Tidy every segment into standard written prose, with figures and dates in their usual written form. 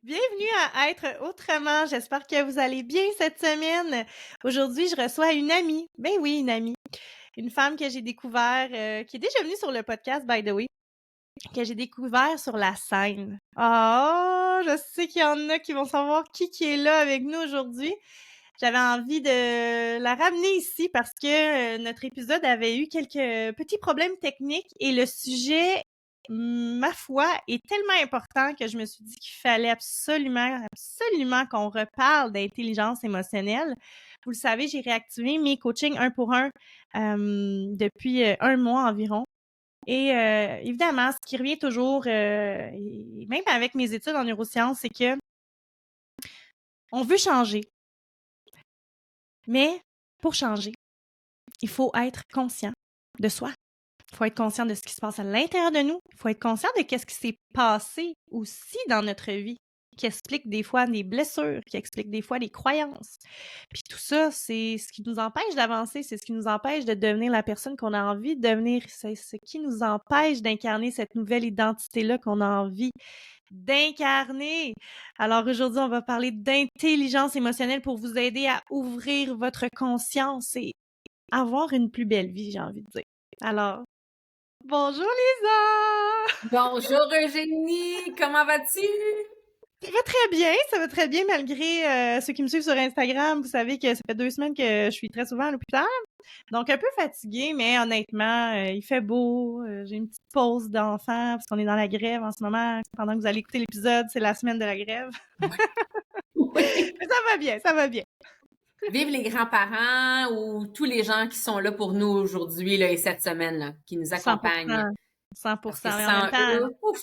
Bienvenue à Être autrement. J'espère que vous allez bien cette semaine. Aujourd'hui, je reçois une amie. Ben oui, une amie. Une femme que j'ai découvert, qui est déjà venue sur le podcast, by the way, que j'ai découvert sur la scène. Oh, je sais qu'il y en a qui vont savoir qui est là avec nous aujourd'hui. J'avais envie de la ramener ici parce que notre épisode avait eu quelques petits problèmes techniques et le sujet, ma foi, est tellement important que je me suis dit qu'il fallait absolument qu'on reparle d'intelligence émotionnelle. Vous le savez, j'ai réactivé mes coachings 1 pour 1 depuis 1 mois environ. Et évidemment, ce qui revient toujours, et même avec mes études en neurosciences, c'est que on veut changer. Mais pour changer, il faut être conscient de soi. Il faut être conscient de ce qui se passe à l'intérieur de nous. Il faut être conscient de ce qui s'est passé aussi dans notre vie, qui explique des fois des blessures, qui explique des fois des croyances. Puis tout ça, c'est ce qui nous empêche d'avancer, c'est ce qui nous empêche de devenir la personne qu'on a envie de devenir, c'est ce qui nous empêche d'incarner cette nouvelle identité-là qu'on a envie d'incarner. Alors aujourd'hui, on va parler d'intelligence émotionnelle pour vous aider à ouvrir votre conscience et avoir une plus belle vie, j'ai envie de dire. Alors, bonjour Lisa! Bonjour Eugénie, comment vas-tu? Ça va très bien malgré ceux qui me suivent sur Instagram. Vous savez que ça fait 2 semaines que je suis très souvent à l'hôpital. Donc un peu fatiguée, mais honnêtement, il fait beau. J'ai une petite pause d'enfant parce qu'on est dans la grève en ce moment. Pendant que vous allez écouter l'épisode, c'est la semaine de la grève. Oui. Mais ça va bien, ça va bien. Vive les grands-parents ou tous les gens qui sont là pour nous aujourd'hui là, et cette semaine, là, qui nous accompagnent. 100%. Parce que 100%. Mais en même sans temps, eux, ouf,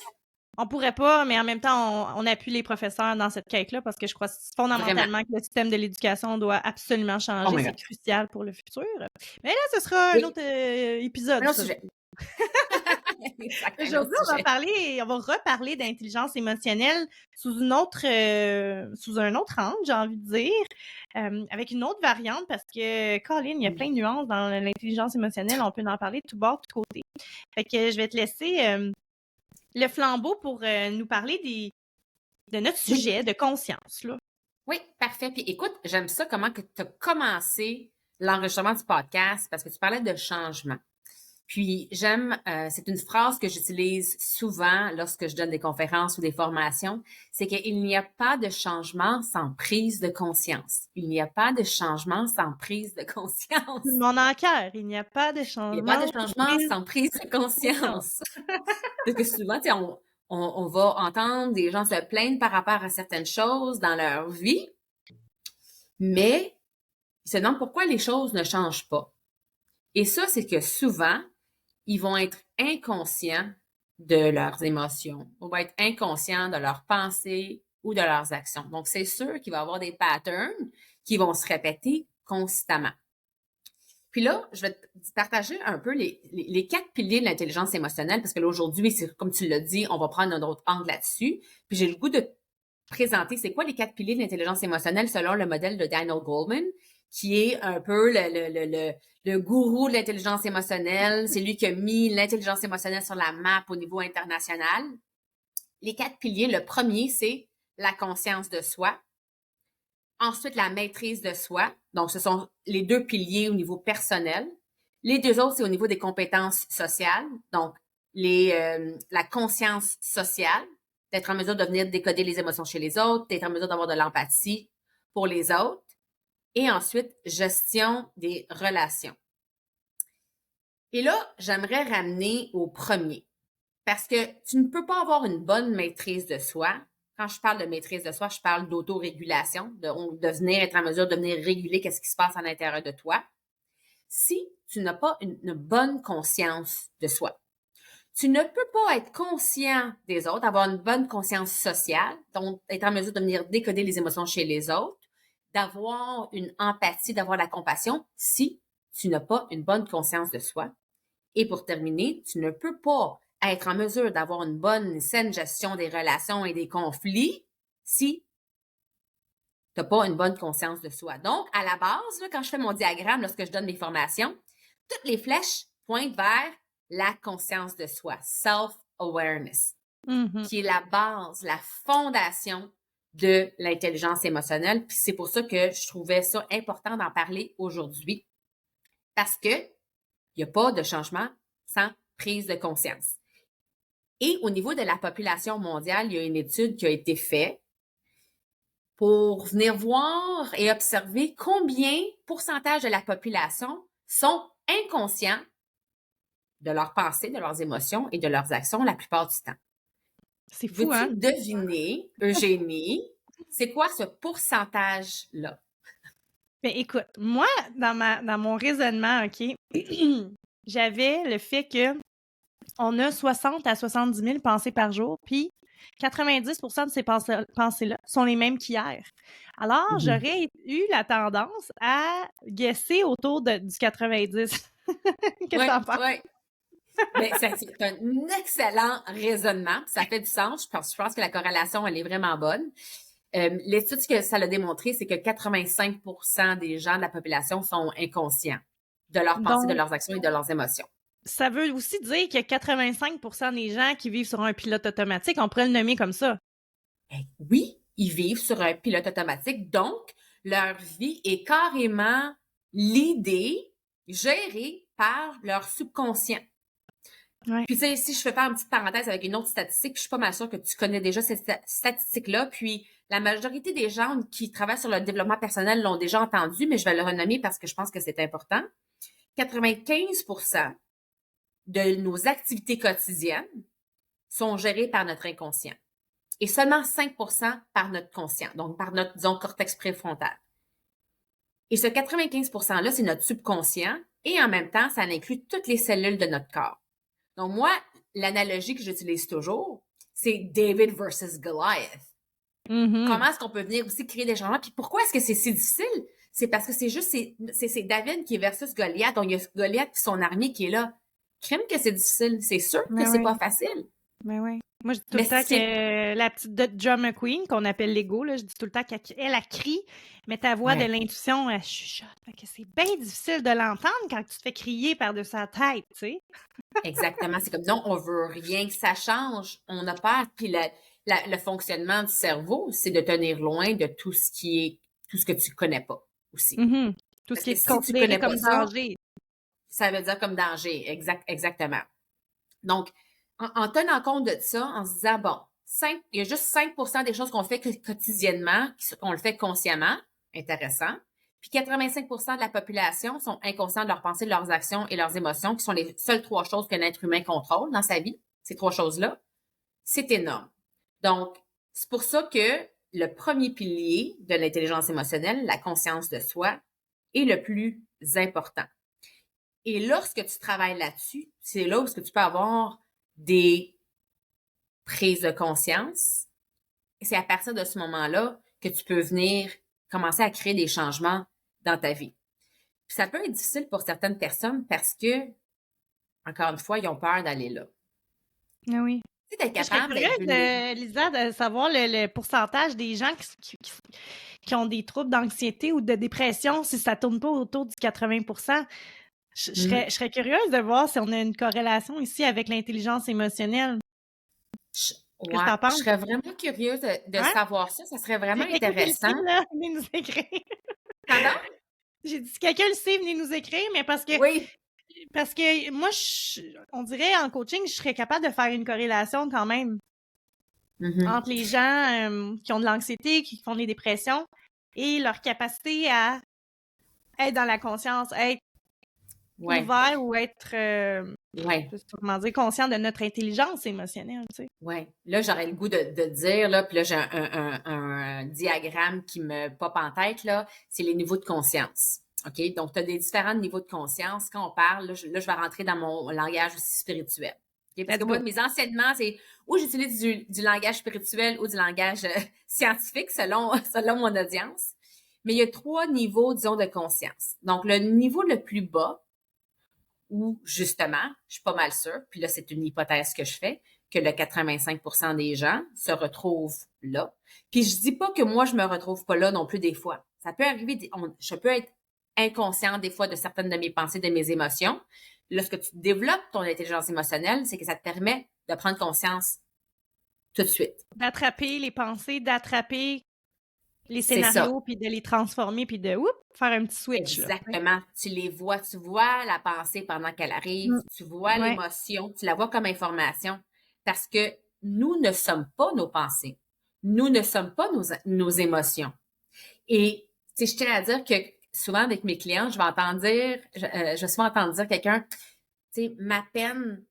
on pourrait pas, mais en même temps, on appuie les professeurs dans cette quête-là parce que je crois vraiment. fondamentalement que le système de l'éducation doit absolument Oh changer. my C'est God. crucial pour le futur. Mais là, ce sera un Oui, autre épisode, un autre ça. sujet. Exact, un autre Aujourd'hui, sujet. on va reparler d'intelligence émotionnelle sous un autre angle, j'ai envie de dire, avec une autre variante parce que, Colin, il y a plein de nuances dans l'intelligence émotionnelle. On peut en parler de tout bord, de tout côté. Fait que je vais te laisser le flambeau pour nous parler de notre Oui, sujet de conscience, là. oui, parfait. Puis écoute, j'aime ça comment que tu as commencé l'enregistrement du podcast parce que tu parlais de changement. Puis j'aime, c'est une phrase que j'utilise souvent lorsque je donne des conférences ou des formations, c'est qu'il n'y a pas de changement sans prise de conscience. Il n'y a pas de changement sans prise de conscience. Tout le monde en cœur. Il n'y a pas de Il n'y a pas de changement sans changement prise sans prise de de conscience. conscience. Parce que souvent, tu sais, on va entendre des gens se plaindre par rapport à certaines choses dans leur vie, mais ils se demandent pourquoi les choses ne changent pas. Et ça, c'est que souvent, ils vont être inconscients de leurs émotions, ou vont être inconscients de leurs pensées ou de leurs actions. Donc, c'est sûr qu'il va y avoir des patterns qui vont se répéter constamment. Puis là, je vais te partager un peu les 4 piliers de l'intelligence émotionnelle, parce que là, aujourd'hui, c'est comme tu l'as dit, on va prendre un autre angle là-dessus. Puis j'ai le goût de présenter c'est quoi les 4 piliers de l'intelligence émotionnelle selon le modèle de Daniel Goleman, qui est un peu le gourou de l'intelligence émotionnelle. C'est lui qui a mis l'intelligence émotionnelle sur la map au niveau international. Les 4 piliers, le premier, c'est la conscience de soi. Ensuite, la maîtrise de soi. Donc, ce sont les 2 piliers au niveau personnel. Les 2 autres, c'est au niveau des compétences sociales. Donc, la conscience sociale, d'être en mesure de venir décoder les émotions chez les autres, d'être en mesure d'avoir de l'empathie pour les autres. Et ensuite, gestion des relations. Et là, j'aimerais ramener au premier. Parce que tu ne peux pas avoir une bonne maîtrise de soi. Quand je parle de maîtrise de soi, je parle d'autorégulation, de venir être en mesure de venir réguler qu'est-ce qui se passe à l'intérieur de toi. Si tu n'as pas une bonne conscience de soi, tu ne peux pas être conscient des autres, avoir une bonne conscience sociale, donc être en mesure de venir décoder les émotions chez les autres, d'avoir une empathie, d'avoir la compassion, si tu n'as pas une bonne conscience de soi. Et pour terminer, tu ne peux pas être en mesure d'avoir une bonne, saine gestion des relations et des conflits si tu n'as pas une bonne conscience de soi. Donc, à la base, là, quand je fais mon diagramme, lorsque je donne mes formations, toutes les flèches pointent vers la conscience de soi, self-awareness, Mhm. qui est la base, la fondation de l'intelligence émotionnelle. Puis c'est pour ça que je trouvais ça important d'en parler aujourd'hui. Parce que il n'y a pas de changement sans prise de conscience. Et au niveau de la population mondiale, il y a une étude qui a été faite pour venir voir et observer combien pourcentage de la population sont inconscients de leurs pensées, de leurs émotions et de leurs actions la plupart du temps. C'est fou, hein? Veux-tu deviner, Eugénie, c'est quoi ce pourcentage-là? Ben écoute, moi, dans mon raisonnement, OK, j'avais le fait que on a 60 à 70 000 pensées par jour, puis 90 de ces pensées-là sont les mêmes qu'hier. Alors, j'aurais eu la tendance à guesser autour du 90. Qu'est-ce que t'en penses? Oui. Mais c'est un excellent raisonnement. Ça fait du sens. Je pense que la corrélation, elle est vraiment bonne. L'étude que ça l'a démontré, c'est que 85% des gens de la population sont inconscients de leurs pensées, de leurs actions et de leurs émotions. Ça veut aussi dire qu'il y a 85 des gens qui vivent sur un pilote automatique. On pourrait le nommer comme ça. Oui, ils vivent sur un pilote automatique. Donc, leur vie est carrément l'idée gérée par leur subconscient. Ouais. Puis, tu sais, si je fais faire une petite parenthèse avec une autre statistique, puis je suis pas mal sûre que tu connais déjà cette statistique-là, puis la majorité des gens qui travaillent sur le développement personnel l'ont déjà entendu, mais je vais le renommer parce que je pense que c'est important. 95% de nos activités quotidiennes sont gérées par notre inconscient et seulement 5% par notre conscient, donc par notre, disons, cortex préfrontal. Et ce 95%-là, c'est notre subconscient et en même temps, ça inclut toutes les cellules de notre corps. Donc, moi, l'analogie que j'utilise toujours, c'est David versus Goliath. Mm-hmm. Comment est-ce qu'on peut venir aussi créer des changements? Puis pourquoi est-ce que c'est si difficile? C'est parce que c'est juste, c'est David qui est versus Goliath. Donc, il y a Goliath et son armée qui est là. Crime que c'est difficile. C'est sûr que c'est pas facile. Mais oui. Moi, je dis tout le temps que la petite Drum Queen, qu'on appelle l'ego, je dis tout le temps qu'elle a crie, mais ta voix de l'intuition, elle chuchote. Fait que c'est bien difficile de l'entendre quand tu te fais crier par-dessus sa tête, tu sais. Exactement. C'est comme, disons, on veut rien que ça change. On a peur. Puis le fonctionnement du cerveau, c'est de tenir loin de tout ce que tu connais pas aussi. Mm-hmm. Tout ce qui est considéré comme danger. Ça veut dire comme danger. Exactement. Donc, en tenant compte de ça, en se disant, bon, il y a juste 5% des choses qu'on fait quotidiennement, qu'on le fait consciemment, intéressant. Puis 85% de la population sont inconscients de leurs pensées, de leurs actions et leurs émotions, qui sont les seules 3 choses qu'un être humain contrôle dans sa vie. Ces 3 choses-là, c'est énorme. Donc, c'est pour ça que le premier pilier de l'intelligence émotionnelle, la conscience de soi, est le plus important. Et lorsque tu travailles là-dessus, c'est là où tu peux avoir des prises de conscience. Et c'est à partir de ce moment-là que tu peux venir commencer à créer des changements dans ta vie. Puis ça peut être difficile pour certaines personnes parce que, encore une fois, ils ont peur d'aller là. Ah oui. Tu sais, Je serais curieuse, Lisa, de savoir le pourcentage des gens qui ont des troubles d'anxiété ou de dépression, si ça tourne pas autour du 80%. Je serais curieuse de voir si on a une corrélation ici avec l'intelligence émotionnelle. Je serais vraiment curieuse de savoir ça. Ça serait vraiment intéressant. Venez nous écrire. Pardon? J'ai dit, si quelqu'un le sait, venez nous écrire, mais parce que... Oui. Parce que moi, on dirait en coaching, je serais capable de faire une corrélation quand même entre les gens qui ont de l'anxiété, qui font des dépressions et leur capacité à être dans la conscience, être ouvert ou être comment dire, conscient de notre intelligence émotionnelle, tu sais. Oui. Là, j'aurais le goût de dire, là, puis là, j'ai un diagramme qui me pop en tête, là, c'est les niveaux de conscience. OK? Donc, tu as des différents niveaux de conscience. Quand on parle, là, je vais rentrer dans mon langage aussi spirituel. Okay? Parce que moi, mes enseignements, c'est où j'utilise du langage spirituel ou du langage scientifique selon mon audience. Mais il y a 3 niveaux, disons, de conscience. Donc, le niveau le plus bas, où, justement, je suis pas mal sûre, puis là, c'est une hypothèse que je fais, que le 85% des gens se retrouvent là. Puis je dis pas que moi, je me retrouve pas là non plus des fois. Ça peut arriver, je peux être inconsciente des fois de certaines de mes pensées, de mes émotions. Lorsque tu développes ton intelligence émotionnelle, c'est que ça te permet de prendre conscience tout de suite. D'attraper les pensées, d'attraper les C'est ça. scénarios, puis de les transformer, puis de faire un petit switch, là. Exactement. Tu les vois, tu vois la pensée pendant qu'elle arrive, tu vois Ouais. l'émotion, tu la vois comme information. Parce que nous ne sommes pas nos pensées. Nous ne sommes pas nos émotions. Et, tu sais, je tiens à dire que souvent avec mes clients, je vais souvent entendre dire quelqu'un, tu sais, ma peine,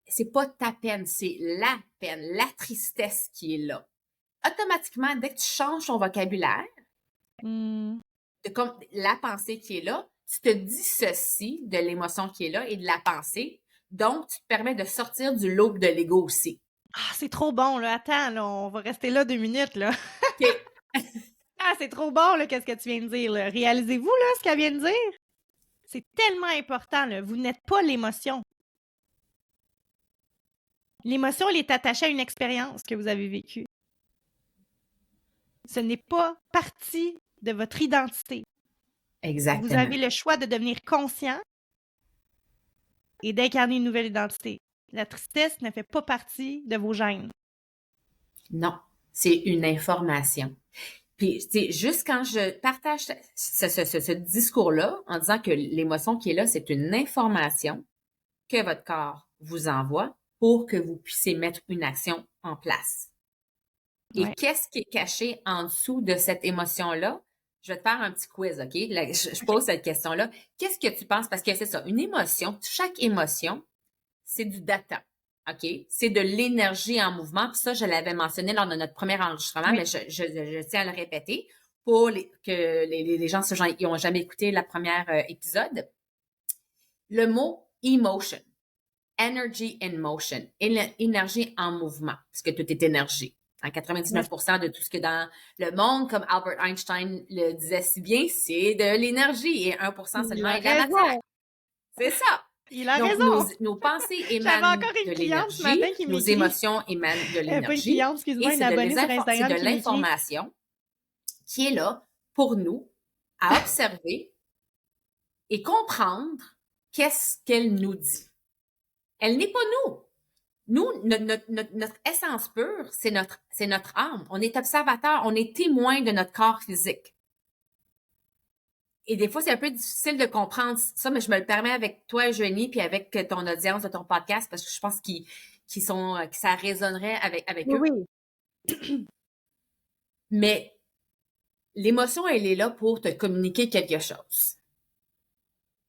c'est pas ta peine, c'est la peine, la tristesse qui est là. Automatiquement, dès que tu changes ton vocabulaire, Mmh. comme la pensée qui est là, tu te dissocies de l'émotion qui est là et de la pensée. Donc, tu te permets de sortir du loop de l'ego aussi. Ah, c'est trop bon, là. Attends, là, on va rester là 2 minutes, là. OK. Ah, c'est trop bon, là, qu'est-ce que tu viens de dire, là. Réalisez-vous, là, ce qu'elle vient de dire? C'est tellement important, là. Vous n'êtes pas l'émotion. L'émotion, elle est attachée à une expérience que vous avez vécue. Ce n'est pas partie de votre identité. Vous Exactement. avez le choix de devenir conscient et d'incarner une nouvelle identité. La tristesse ne fait pas partie de vos gènes. Non, c'est une information. Puis, tu sais, juste quand je partage ce discours-là, en disant que l'émotion qui est là, c'est une information que votre corps vous envoie pour que vous puissiez mettre une action en place. Et Ouais. qu'est-ce qui est caché en dessous de cette émotion-là? Je vais te faire un petit quiz, OK? Là, je pose cette question-là. Qu'est-ce que tu penses? Parce que c'est ça, une émotion, chaque émotion, c'est du data, OK? C'est de l'énergie en mouvement. Puis ça, je l'avais mentionné lors de notre premier enregistrement, Oui. mais je tiens à le répéter pour que les gens qui n'ont jamais écouté la première épisode. Le mot emotion, energy in motion, énergie en mouvement, parce que tout est énergie. 99% de tout ce que dans le monde, comme Albert Einstein le disait si bien, c'est de l'énergie et 1% Il seulement a est de la raison. matière. C'est ça. Il a Donc, raison. nos pensées J'avais émanent encore de une cliente ce matin l'énergie, qui nos m'écrit. émotions émanent de Pas une l'énergie cliente, et excuse-moi, une c'est abonnée sur c'est Instagram de qui m'écrit. l'information qui est là pour nous à observer et comprendre qu'est-ce qu'elle nous dit. Elle n'est pas nous. Nous, notre essence pure, c'est notre âme. On est observateur, on est témoin de notre corps physique. Et des fois, c'est un peu difficile de comprendre ça, mais je me le permets avec toi, Eugénie, puis avec ton audience de ton podcast, parce que je pense que ça résonnerait avec eux. Oui. Mais l'émotion, elle est là pour te communiquer quelque chose.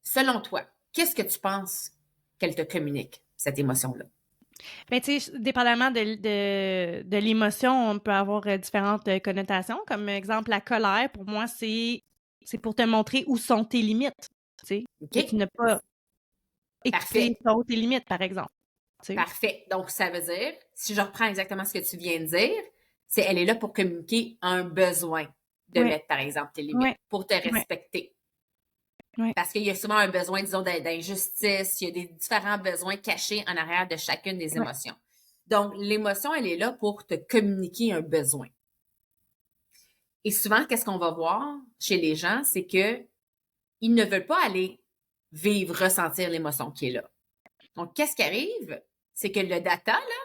Selon toi, qu'est-ce que tu penses qu'elle te communique, cette émotion-là? Ben, tu sais, dépendamment de l'émotion, on peut avoir différentes connotations. Comme exemple, la colère, pour moi, c'est pour te montrer où sont tes limites. Tu sais, que tu OK? n'as pas écouté Parfait. sont tes limites, par exemple. Tu sais. Parfait. Donc, ça veut dire, si je reprends exactement ce que tu viens de dire, elle est là pour communiquer un besoin de Ouais. mettre, par exemple, tes limites, Ouais. pour te Ouais. respecter. Ouais. Parce qu'il y a souvent un besoin, disons, d'injustice, il y a des différents besoins cachés en arrière de chacune des Ouais. émotions. Donc, l'émotion, elle est là pour te communiquer un besoin. Et souvent, qu'est-ce qu'on va voir chez les gens, c'est que ils ne veulent pas aller vivre, ressentir l'émotion qui est là. Donc, qu'est-ce qui arrive? C'est que le data, là,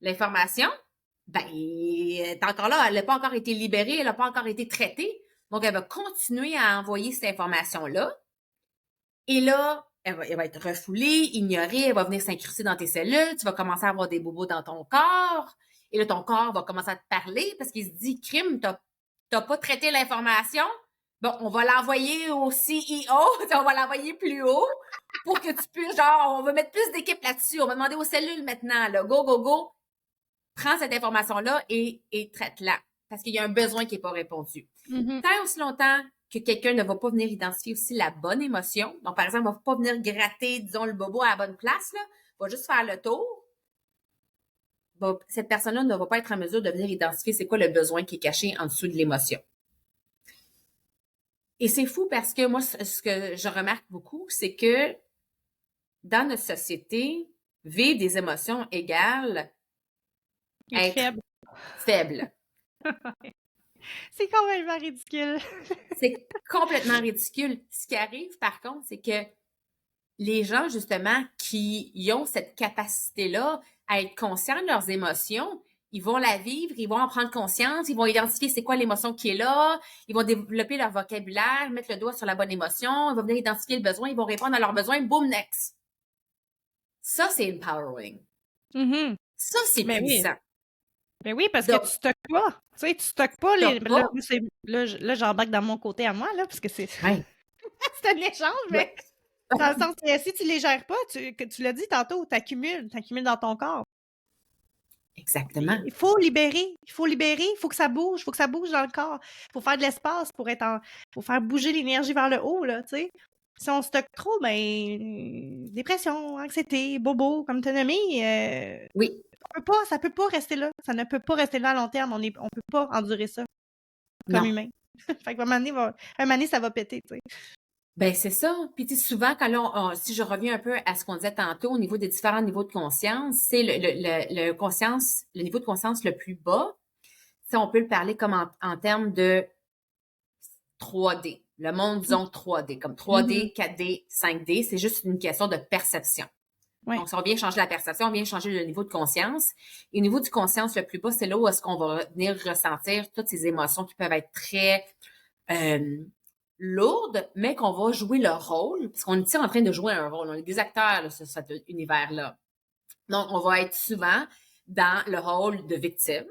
l'information, ben, elle est encore là, elle n'a pas encore été libérée, elle n'a pas encore été traitée. Donc, elle va continuer à envoyer cette information-là. Et là, elle va être refoulée, ignorée, elle va venir s'incruster dans tes cellules, tu vas commencer à avoir des bobos dans ton corps. Et là, ton corps va commencer à te parler parce qu'il se dit, crime, t'as pas traité l'information. Bon, on va l'envoyer au CEO, on va l'envoyer plus haut pour que tu puisses, genre, on va mettre plus d'équipes là-dessus. On va demander aux cellules maintenant, là, go, go, go. Prends cette information-là et traite-la. Parce qu'il y a un besoin qui n'est pas répondu. Mm-hmm. Tant aussi longtemps que quelqu'un ne va pas venir identifier aussi la bonne émotion, donc par exemple, il ne va pas venir gratter, disons, le bobo à la bonne place, là, il va juste faire le tour, bon, cette personne-là ne va pas être en mesure de venir identifier c'est quoi le besoin qui est caché en dessous de l'émotion. Et c'est fou parce que moi, ce que je remarque beaucoup, c'est que dans notre société, vivre des émotions égale être faible. C'est quand même ridicule. C'est complètement ridicule. Ce qui arrive, par contre, c'est que les gens, justement, qui ont cette capacité-là à être conscients de leurs émotions, ils vont la vivre, ils vont en prendre conscience, ils vont identifier c'est quoi l'émotion qui est là, ils vont développer leur vocabulaire, mettre le doigt sur la bonne émotion, ils vont venir identifier le besoin, ils vont répondre à leurs besoins, boom, next. Ça, c'est empowering. Mhm. Ça, c'est Ben oui. puissant. Ben oui, parce Donc, que tu stockes pas. Tu sais, tu stockes pas les. t'as pas. Là, j'embarque dans mon côté à moi, là, parce que c'est Ouais. c'est un échange, mais Ouais. dans le sens que si tu les gères pas, que tu l'as dit tantôt, t'accumules dans ton corps. Exactement. Il faut libérer, il faut que ça bouge, dans le corps. Il faut faire de l'espace pour faire bouger l'énergie vers le haut, là, tu sais. Si on stocke trop, ben, dépression, anxiété, bobo, comme tu as nommé, Oui. ça peut pas rester là. Ça ne peut pas rester là à long terme. On peut pas endurer ça comme Non. humain. Fait qu'à un moment donné, ça va péter, tu sais. Ben, c'est ça. Puis, tu sais, souvent, quand là, si je reviens un peu à ce qu'on disait tantôt au niveau des différents niveaux de conscience, c'est le niveau de conscience le plus bas. Si on peut le parler comme en termes de 3D. Le monde, disons 3D, comme 3D, 4D, 5D, c'est juste une question de perception. Ouais. Donc, si on vient changer la perception, on vient changer le niveau de conscience. Et au niveau du conscience le plus bas, c'est là où est-ce qu'on va venir ressentir toutes ces émotions qui peuvent être très lourdes, mais qu'on va jouer le rôle, parce qu'on est ici en train de jouer un rôle. On est des acteurs là, sur cet univers-là. Donc, on va être souvent dans le rôle de victime,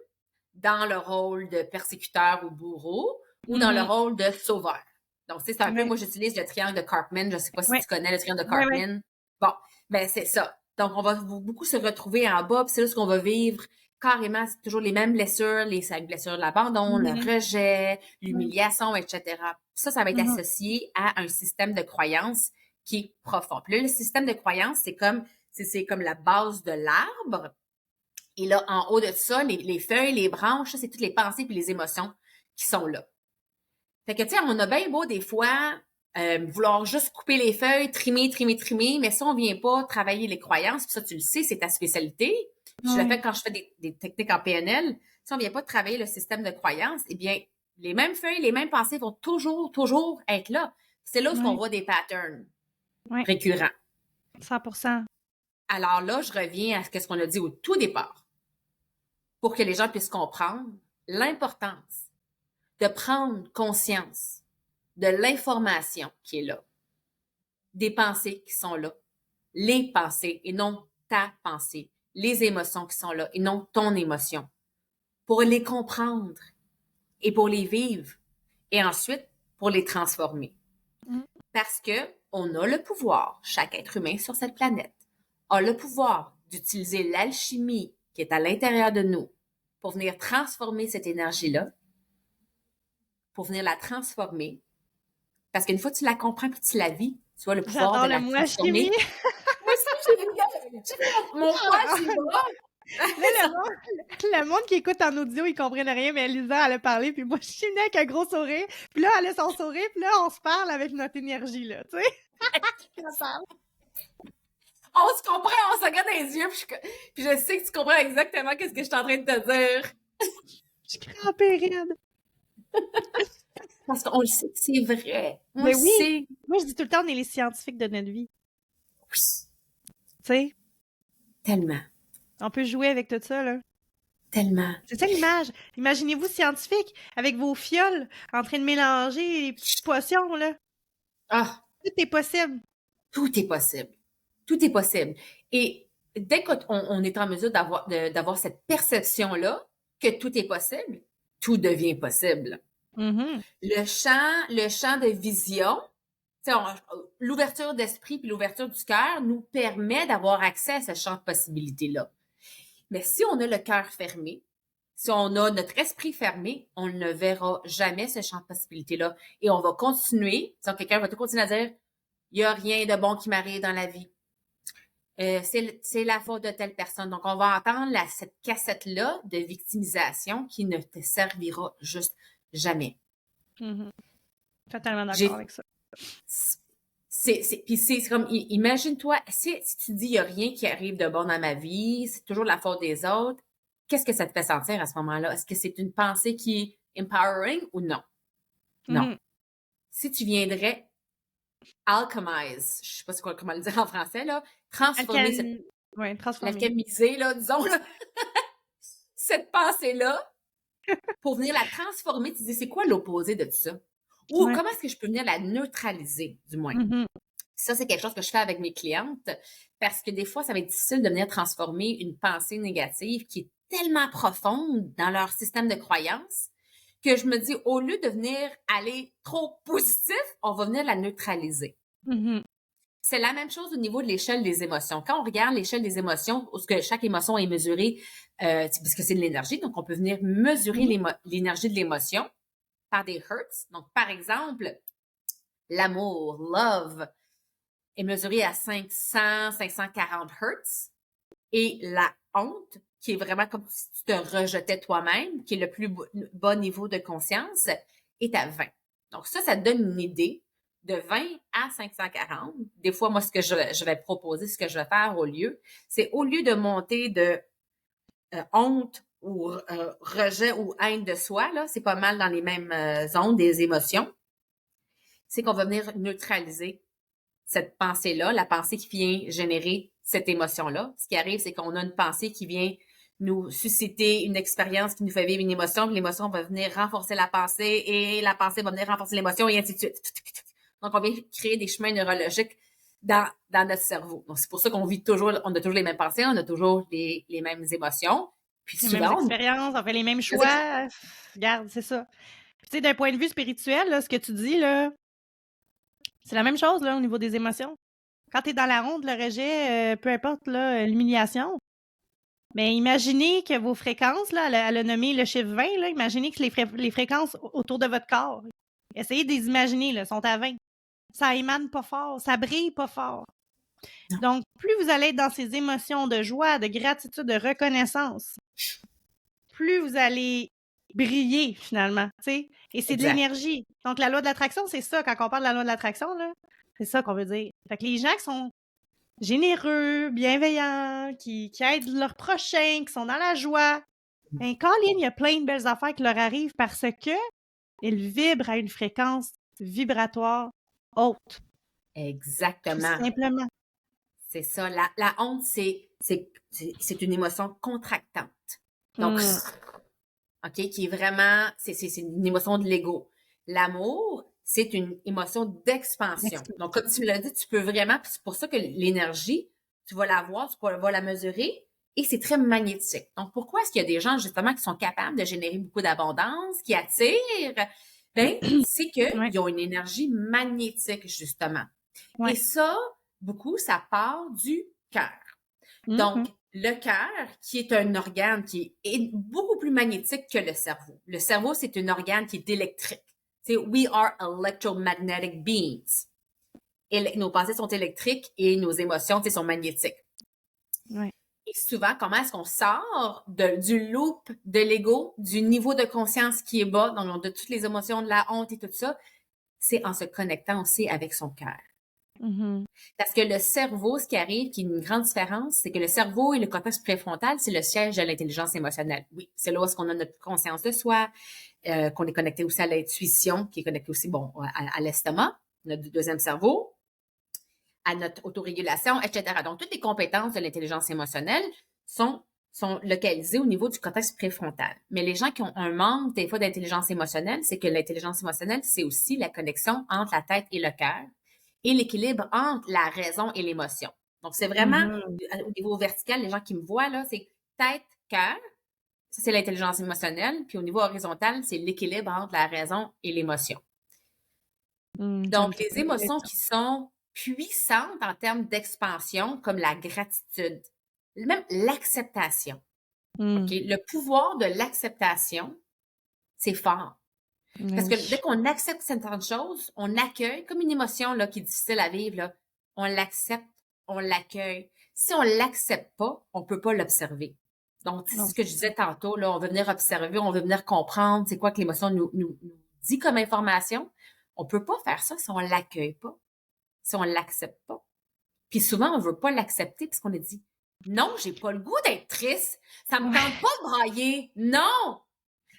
dans le rôle de persécuteur ou bourreau, ou dans le rôle de sauveur. Donc, c'est un peu, moi, j'utilise le triangle de Karpman. Je ne sais pas si tu connais le triangle de Karpman. Bon, ben c'est ça. Donc, on va beaucoup se retrouver en bas, puis c'est là ce qu'on va vivre carrément, c'est toujours les mêmes blessures, les 5 blessures de l'abandon, le rejet, l'humiliation, etc. Ça va être associé à un système de croyance qui est profond. Puis là, le système de croyance, c'est comme la base de l'arbre. Et là, en haut de ça, les feuilles, les branches, ça, c'est toutes les pensées puis les émotions qui sont là. Fait que, tu sais, on a bien beau des fois vouloir juste couper les feuilles, trimer, mais si on vient pas travailler les croyances, puis ça, tu le sais, c'est ta spécialité. Je le fais quand je fais des techniques en PNL. Si on vient pas travailler le système de croyances, eh bien, les mêmes feuilles, les mêmes pensées vont toujours être là. C'est là où on voit des patterns récurrents. 100%. Alors là, je reviens à ce qu'on a dit au tout départ, pour que les gens puissent comprendre l'importance de prendre conscience de l'information qui est là, des pensées qui sont là, les pensées et non ta pensée, les émotions qui sont là et non ton émotion, pour les comprendre et pour les vivre et ensuite pour les transformer. Parce que on a le pouvoir, chaque être humain sur cette planète a le pouvoir d'utiliser l'alchimie qui est à l'intérieur de nous pour venir transformer cette énergie-là, pour venir la transformer. Parce qu'une fois que tu la comprends et que tu la vis, tu as le pouvoir de la transformer. Moi aussi, mon poids, c'est moi. Le monde qui écoute en audio, ils comprennent rien, mais Lisa, elle a parlé, puis moi, je suis venue avec un gros sourire, puis là, elle a son sourire, puis là, on se parle avec notre énergie, là, tu sais. On se comprend, on se regarde dans les yeux, puis je sais que tu comprends exactement qu'est-ce que je suis en train de te dire. Je suis crampée raide. Parce qu'on le sait que c'est vrai. On Mais le oui, sait. moi, je dis tout le temps, on est les scientifiques de notre vie. Oui. Tu sais, Tellement. on peut jouer avec tout ça, là. Tellement. C'est ça l'image. Imaginez-vous scientifique, avec vos fioles, en train de mélanger les petites potions, là. Ah, Tout est possible. tout est possible. Tout est possible. Et dès qu'on est en mesure d'avoir cette perception-là que tout est possible, tout devient possible. Le champ de vision, l'ouverture d'esprit puis l'ouverture du cœur nous permet d'avoir accès à ce champ de possibilités-là. Mais si on a le cœur fermé, si on a notre esprit fermé, on ne verra jamais ce champ de possibilités-là. Et on va continuer, quelqu'un va tout continuer à dire, il n'y a rien de bon qui m'arrive dans la vie. C'est la faute de telle personne. Donc, on va entendre cette cassette-là de victimisation qui ne te servira juste jamais. Totalement d'accord avec ça. Puis c'est comme, imagine-toi, si tu dis, il n'y a rien qui arrive de bon dans ma vie, c'est toujours la faute des autres, qu'est-ce que ça te fait sentir à ce moment-là? Est-ce que c'est une pensée qui est empowering ou non? Non. Si tu viendrais alchemize, je sais pas comment le dire en français, là, transformer l'alchimiser, là, disons, là. cette pensée-là pour venir la transformer. Tu dis, c'est quoi l'opposé de tout ça? Ou Ouais. comment est-ce que je peux venir la neutraliser, du moins? Mhm. Ça, c'est quelque chose que je fais avec mes clientes parce que des fois, ça va être difficile de venir transformer une pensée négative qui est tellement profonde dans leur système de croyance que je me dis, au lieu de venir aller trop positif, on va venir la neutraliser. Mhm. C'est la même chose au niveau de l'échelle des émotions. Quand on regarde l'échelle des émotions, où ce que chaque émotion est mesurée, parce que c'est de l'énergie, donc on peut venir mesurer Mhm. l'énergie de l'émotion par des hertz. Donc, par exemple, l'amour, love, est mesuré à 500, 540 Hertz. Et la honte, qui est vraiment comme si tu te rejetais toi-même, qui est le plus bas niveau de conscience, est à 20. Donc ça donne une idée de 20 à 540. Des fois, moi, ce que je vais proposer, ce que je vais faire c'est au lieu de monter de honte ou rejet ou haine de soi, là, c'est pas mal dans les mêmes zones des émotions, c'est qu'on va venir neutraliser cette pensée-là, la pensée qui vient générer cette émotion-là. Ce qui arrive, c'est qu'on a une pensée qui vient nous susciter une expérience qui nous fait vivre une émotion, puis l'émotion va venir renforcer la pensée et la pensée va venir renforcer l'émotion et ainsi de suite. Donc, on vient créer des chemins neurologiques dans notre cerveau. Donc, c'est pour ça qu'on vit toujours, on a toujours les mêmes pensées, on a toujours les mêmes émotions. Puis Les mêmes souvent, expériences, on fait les mêmes choix. Regarde, c'est ça. Puis, tu sais, d'un point de vue spirituel, là, ce que tu dis, là, c'est la même chose là, au niveau des émotions. Quand tu es dans la honte, le rejet, peu importe là, l'humiliation, mais imaginez que vos fréquences, là, elle a nommé le chiffre 20, là, imaginez que les fréquences autour de votre corps, essayez de les imaginer, là, sont à 20. Ça émane pas fort, ça brille pas fort. Donc, plus vous allez être dans ces émotions de joie, de gratitude, de reconnaissance, plus vous allez briller finalement, tu sais. Et c'est de exact. l'énergie. Donc, la loi de l'attraction, c'est ça. Quand on parle de la loi de l'attraction, là, c'est ça qu'on veut dire. Fait que les gens qui sont généreux, bienveillants, qui aident leurs prochains, qui sont dans la joie, ben, Colin, il y a plein de belles affaires qui leur arrivent parce que ils vibrent à une fréquence vibratoire haute, tout Exactement. simplement. C'est ça. La honte, c'est une émotion contractante. Donc, Mm. OK, qui est vraiment, c'est une émotion de l'ego. L'amour, c'est une émotion d'expansion. Donc, comme tu l'as dit, tu peux vraiment, puis c'est pour ça que l'énergie, tu vas la voir, vas la mesurer, et c'est très magnétique. Donc, pourquoi est-ce qu'il y a des gens, justement, qui sont capables de générer beaucoup d'abondance, qui attirent? Ben, c'est Ouais, qu'ils ont une énergie magnétique, justement. Et ouais. ça, beaucoup, ça part du cœur. Donc, Mhm. le cœur, qui est un organe qui est beaucoup plus magnétique que le cerveau. Le cerveau, c'est un organe qui est électrique. C'est we are electromagnetic beings. Et nos pensées sont électriques et nos émotions, sont magnétiques. Ouais. Et souvent, comment est-ce qu'on sort du loop de l'ego, du niveau de conscience qui est bas, donc de toutes les émotions, de la honte et tout ça? C'est en se connectant aussi avec son cœur. Mhm. Parce que le cerveau, ce qui arrive, qui est une grande différence, c'est que le cerveau et le cortex préfrontal, c'est le siège de l'intelligence émotionnelle. Oui, c'est là où est-ce qu'on a notre conscience de soi, qu'on est connecté aussi à l'intuition, qui est connecté aussi, bon, à l'estomac, notre deuxième cerveau, à notre autorégulation, etc. Donc, toutes les compétences de l'intelligence émotionnelle sont localisées au niveau du cortex préfrontal. Mais les gens qui ont un manque, des fois, d'intelligence émotionnelle, c'est que l'intelligence émotionnelle, c'est aussi la connexion entre la tête et le cœur et l'équilibre entre la raison et l'émotion. Donc, c'est vraiment, Mhm. au niveau vertical, les gens qui me voient, là, c'est tête, cœur. Ça, c'est l'intelligence émotionnelle. Puis au niveau horizontal, c'est l'équilibre entre la raison et l'émotion. J'aime Donc, ça. les émotions qui sont puissantes en termes d'expansion, comme la gratitude, même l'acceptation. OK? Mm. Le pouvoir de l'acceptation, c'est fort. Mais Parce que oui. dès qu'on accepte certaines choses, on accueille, comme une émotion là, qui est difficile à vivre, là, on l'accepte, on l'accueille. Si on l'accepte pas, on peut pas l'observer. Donc, c'est Non, ce que je disais tantôt, là, on veut venir observer, on veut venir comprendre c'est quoi que l'émotion nous dit comme information. On peut pas faire ça si on l'accueille pas, si on l'accepte pas. Puis souvent, on veut pas l'accepter parce qu'on a dit, non, j'ai pas le goût d'être triste, ça me tente pas de brailler, non!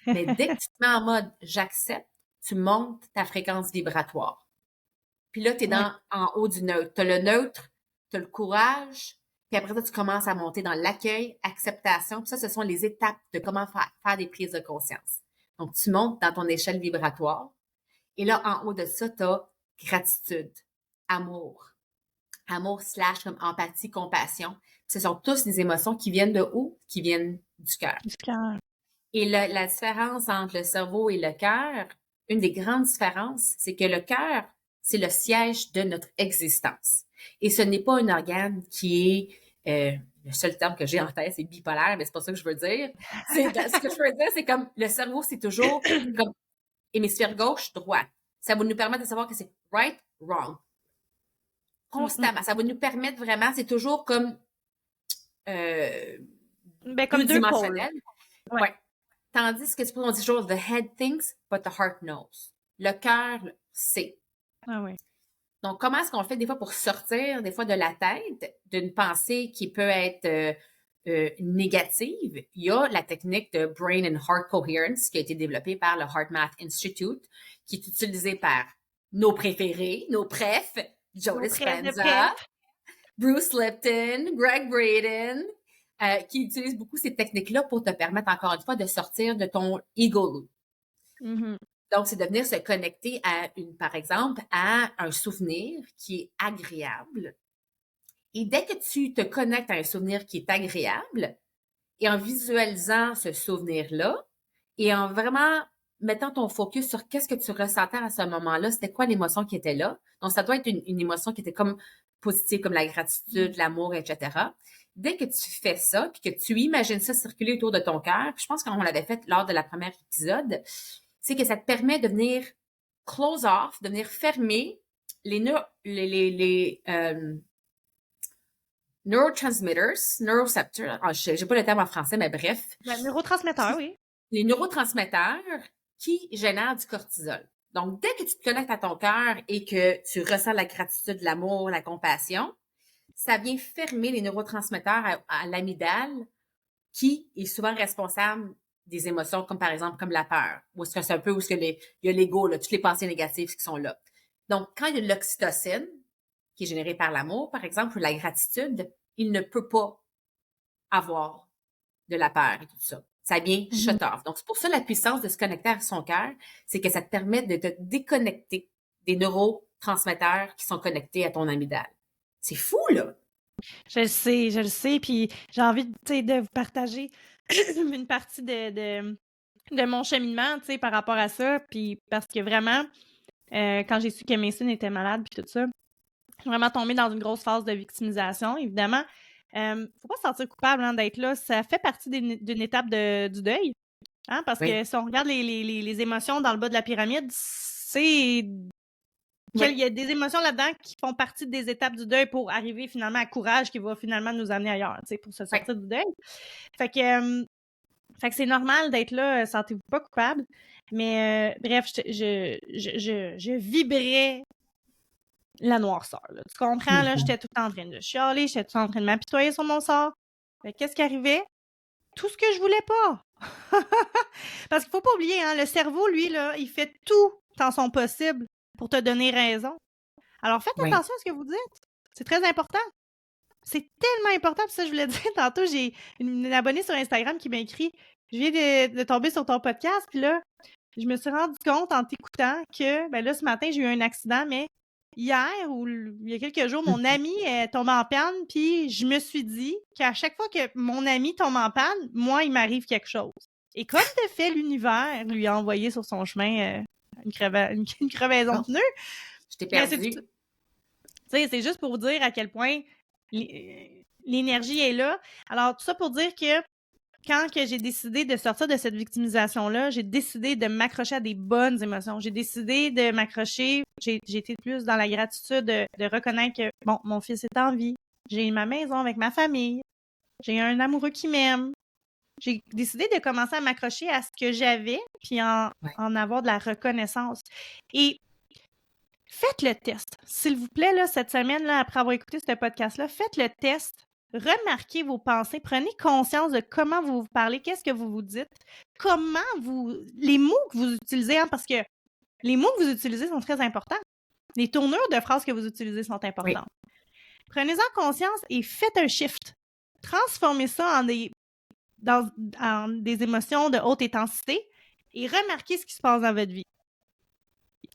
Mais dès que tu te mets en mode j'accepte, tu montes ta fréquence vibratoire. Puis là, tu es ouais. en haut du neutre. Tu as le neutre, tu as le courage, Puis après ça, tu commences à monter dans l'accueil, acceptation. Puis ça, ce sont les étapes de comment faire des prises de conscience. Donc, tu montes dans ton échelle vibratoire. Et là, en haut de ça, tu as gratitude, amour. Amour / comme empathie, compassion. Puis ce sont tous des émotions qui viennent de où? Qui viennent du cœur. Du cœur. Et la différence entre le cerveau et le cœur, une des grandes différences, c'est que le cœur, c'est le siège de notre existence. Et ce n'est pas un organe qui est, le seul terme que j'ai en tête, c'est bipolaire, mais c'est pas ça que je veux dire. Ce que je veux dire, c'est comme le cerveau, c'est toujours comme hémisphère gauche, droite. Ça va nous permettre de savoir que c'est right, wrong. Constamment. Ça va nous permettre vraiment, c'est toujours comme comme deux pôles. Ouais. Tandis que on dit toujours the head thinks, but the heart knows. Le cœur sait. Ah oui. Donc, comment est-ce qu'on fait des fois pour sortir des fois de la tête d'une pensée qui peut être négative? Il y a la technique de Brain and Heart Coherence qui a été développée par le HeartMath Institute, qui est utilisée par nos préférés, nos prefs, Joe Dispenza, Bruce Lipton, Greg Braden, qui utilisent beaucoup ces techniques-là pour te permettre, encore une fois, de sortir de ton ego loop. Mm-hmm. Donc, c'est de venir se connecter par exemple, à un souvenir qui est agréable. Et dès que tu te connectes à un souvenir qui est agréable, et en visualisant ce souvenir-là, et en vraiment mettant ton focus sur qu'est-ce que tu ressentais à ce moment-là, c'était quoi l'émotion qui était là. Donc, ça doit être une émotion qui était comme positive, comme la gratitude, l'amour, etc. Dès que tu fais ça, puis que tu imagines ça circuler autour de ton cœur, puis je pense qu'on l'avait fait lors de la première épisode, c'est que ça te permet de venir close off, de venir fermer les neurotransmitters, neuroceptors, j'ai pas le terme en français, mais bref. Neurotransmetteurs, oui. Les neurotransmetteurs qui génèrent du cortisol. Donc, dès que tu te connectes à ton cœur et que tu ressens la gratitude, l'amour, la compassion, ça vient fermer les neurotransmetteurs à l'amygdale qui est souvent responsable des émotions comme par exemple comme la peur. Ou est-ce que c'est un peu où il y a l'ego, là, toutes les pensées négatives qui sont là. Donc, quand il y a de l'oxytocine qui est générée par l'amour, par exemple, ou la gratitude, il ne peut pas avoir de la peur et tout ça. Ça vient shut off. Donc, c'est pour ça la puissance de se connecter à son cœur, c'est que ça te permet de te déconnecter des neurotransmetteurs qui sont connectés à ton amygdale. C'est fou, là! Je le sais, puis j'ai envie de vous partager une partie de mon cheminement, par rapport à ça, puis parce que vraiment, quand j'ai su que Mason était malade, puis tout ça, je suis vraiment tombée dans une grosse phase de victimisation, évidemment. Faut pas se sentir coupable d'être là, ça fait partie d'une étape du deuil, parce que si on regarde les émotions dans le bas de la pyramide, c'est... Il y a des émotions là-dedans qui font partie des étapes du deuil pour arriver finalement à courage qui va finalement nous amener ailleurs, pour se sortir du deuil. Fait que c'est normal d'être là, sentez-vous pas coupable. Mais bref, je vibrais la noirceur. Là. Tu comprends? Là, j'étais tout en train de chialer, j'étais tout en train de m'apitoyer sur mon sort. Fait qu'est-ce qui arrivait? Tout ce que je voulais pas. Parce qu'il faut pas oublier, le cerveau, lui, là, il fait tout dans son possible pour te donner raison. Alors, faites attention à ce que vous dites. C'est très important. C'est tellement important. Puis ça, je voulais dire tantôt, j'ai une abonnée sur Instagram qui m'a écrit « Je viens de tomber sur ton podcast, puis là, je me suis rendu compte en t'écoutant que, ben là, ce matin, j'ai eu un accident, mais hier ou il y a quelques jours, mon ami est tombé en panne, puis je me suis dit qu'à chaque fois que mon ami tombe en panne, moi, il m'arrive quelque chose. Et comme de fait, l'univers lui a envoyé sur son chemin une crevaison de pneu. Je t'ai perdu. C'est juste pour vous dire à quel point l'énergie est là. Alors, tout ça pour dire que quand j'ai décidé de sortir de cette victimisation-là, j'ai décidé de m'accrocher à des bonnes émotions. J'ai décidé de m'accrocher. J'ai été plus dans la gratitude de reconnaître que, bon, mon fils est en vie. J'ai ma maison avec ma famille. J'ai un amoureux qui m'aime. J'ai décidé de commencer à m'accrocher à ce que j'avais, puis en avoir de la reconnaissance. Et faites le test. S'il vous plaît, là, cette semaine, là, après avoir écouté ce podcast-là, faites le test. Remarquez vos pensées. Prenez conscience de comment vous vous parlez, qu'est-ce que vous vous dites, les mots que vous utilisez, parce que les mots que vous utilisez sont très importants. Les tournures de phrases que vous utilisez sont importantes. Prenez-en conscience et faites un shift. Transformez ça en des émotions de haute intensité et remarquez ce qui se passe dans votre vie.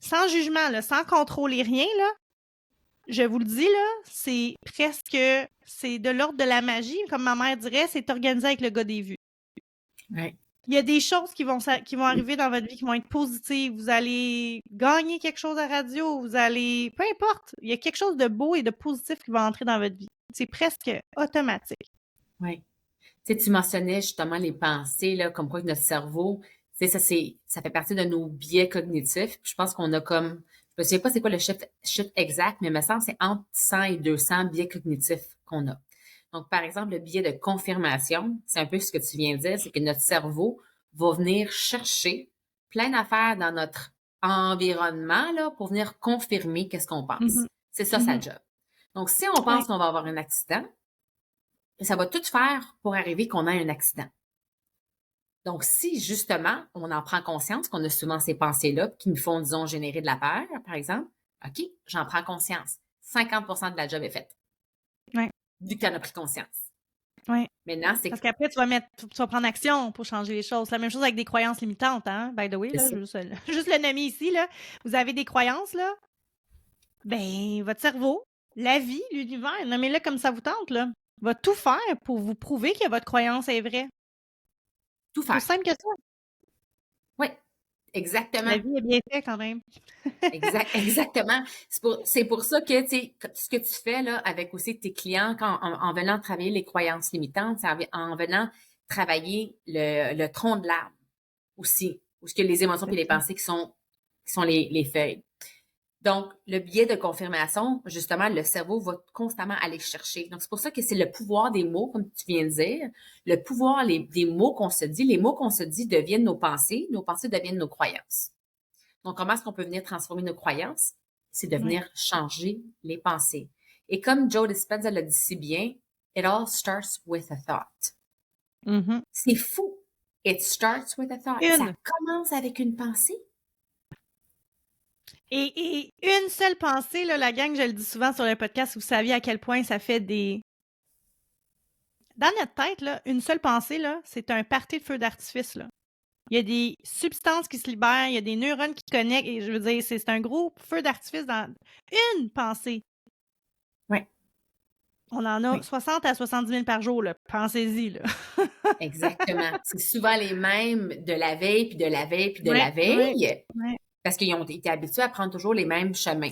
Sans jugement, là, sans contrôler rien, là, je vous le dis, là, c'est de l'ordre de la magie. Comme ma mère dirait, c'est organisé avec le gars des vues. Ouais. Il y a des choses qui vont arriver dans votre vie qui vont être positives. Vous allez gagner quelque chose à radio, peu importe. Il y a quelque chose de beau et de positif qui va entrer dans votre vie. C'est presque automatique. Oui. Tu sais, tu mentionnais justement les pensées, là, comme quoi que notre cerveau, tu sais, ça fait partie de nos biais cognitifs. Puis je pense qu'on a comme, je me souviens pas c'est quoi le chiffre exact, mais il me semble que c'est entre 100 et 200 biais cognitifs qu'on a. Donc, par exemple, le biais de confirmation, c'est un peu ce que tu viens de dire, c'est que notre cerveau va venir chercher plein d'affaires dans notre environnement, là, pour venir confirmer qu'est-ce qu'on pense. C'est ça, sa job. Donc, si on pense qu'on va avoir un accident, ça va tout faire pour arriver qu'on ait un accident. Donc, si justement, on en prend conscience qu'on a souvent ces pensées-là qui nous font, disons, générer de la peur, par exemple, OK, j'en prends conscience. 50% de la job est faite. Ouais. Vu que tu en as pris conscience. Oui. Maintenant, c'est Parce qu'après, tu vas prendre action pour changer les choses. C'est la même chose avec des croyances limitantes, hein? By the way, là, juste le nommer ici, là. Vous avez des croyances, là? Ben, votre cerveau, la vie, l'univers, nommez-le comme ça vous tente, là, va tout faire pour vous prouver que votre croyance est vraie. tout faire. Aussi simple que ça. Oui, exactement. La vie est bien faite quand même. Exactement. C'est pour ça que, tu sais, ce que tu fais, là, avec aussi tes clients, en venant travailler les croyances limitantes, c'est en venant travailler le tronc de l'arbre aussi, où ce que les émotions et les pensées qui sont les feuilles. Donc, le biais de confirmation, justement, le cerveau va constamment aller chercher. Donc, c'est pour ça que c'est le pouvoir des mots, comme tu viens de dire, le pouvoir des mots qu'on se dit. Les mots qu'on se dit deviennent nos pensées deviennent nos croyances. Donc, comment est-ce qu'on peut venir transformer nos croyances? C'est de venir changer les pensées. Et comme Joe Dispenza l'a dit si bien, it all starts with a thought. C'est fou. It starts with a thought. Ça commence avec une pensée. Et une seule pensée, là, la gang, je le dis souvent sur le podcast, vous saviez à quel point ça fait des... Dans notre tête, là, une seule pensée, là, c'est un party de feu d'artifice, là. Il y a des substances qui se libèrent, il y a des neurones qui connectent, et je veux dire, c'est un gros feu d'artifice dans une pensée. Oui. On en a 60 à 70 000 par jour, là. Pensez-y, là. Exactement. C'est souvent les mêmes de la veille, puis de la veille, puis de la veille. Parce qu'ils ont été habitués à prendre toujours les mêmes chemins.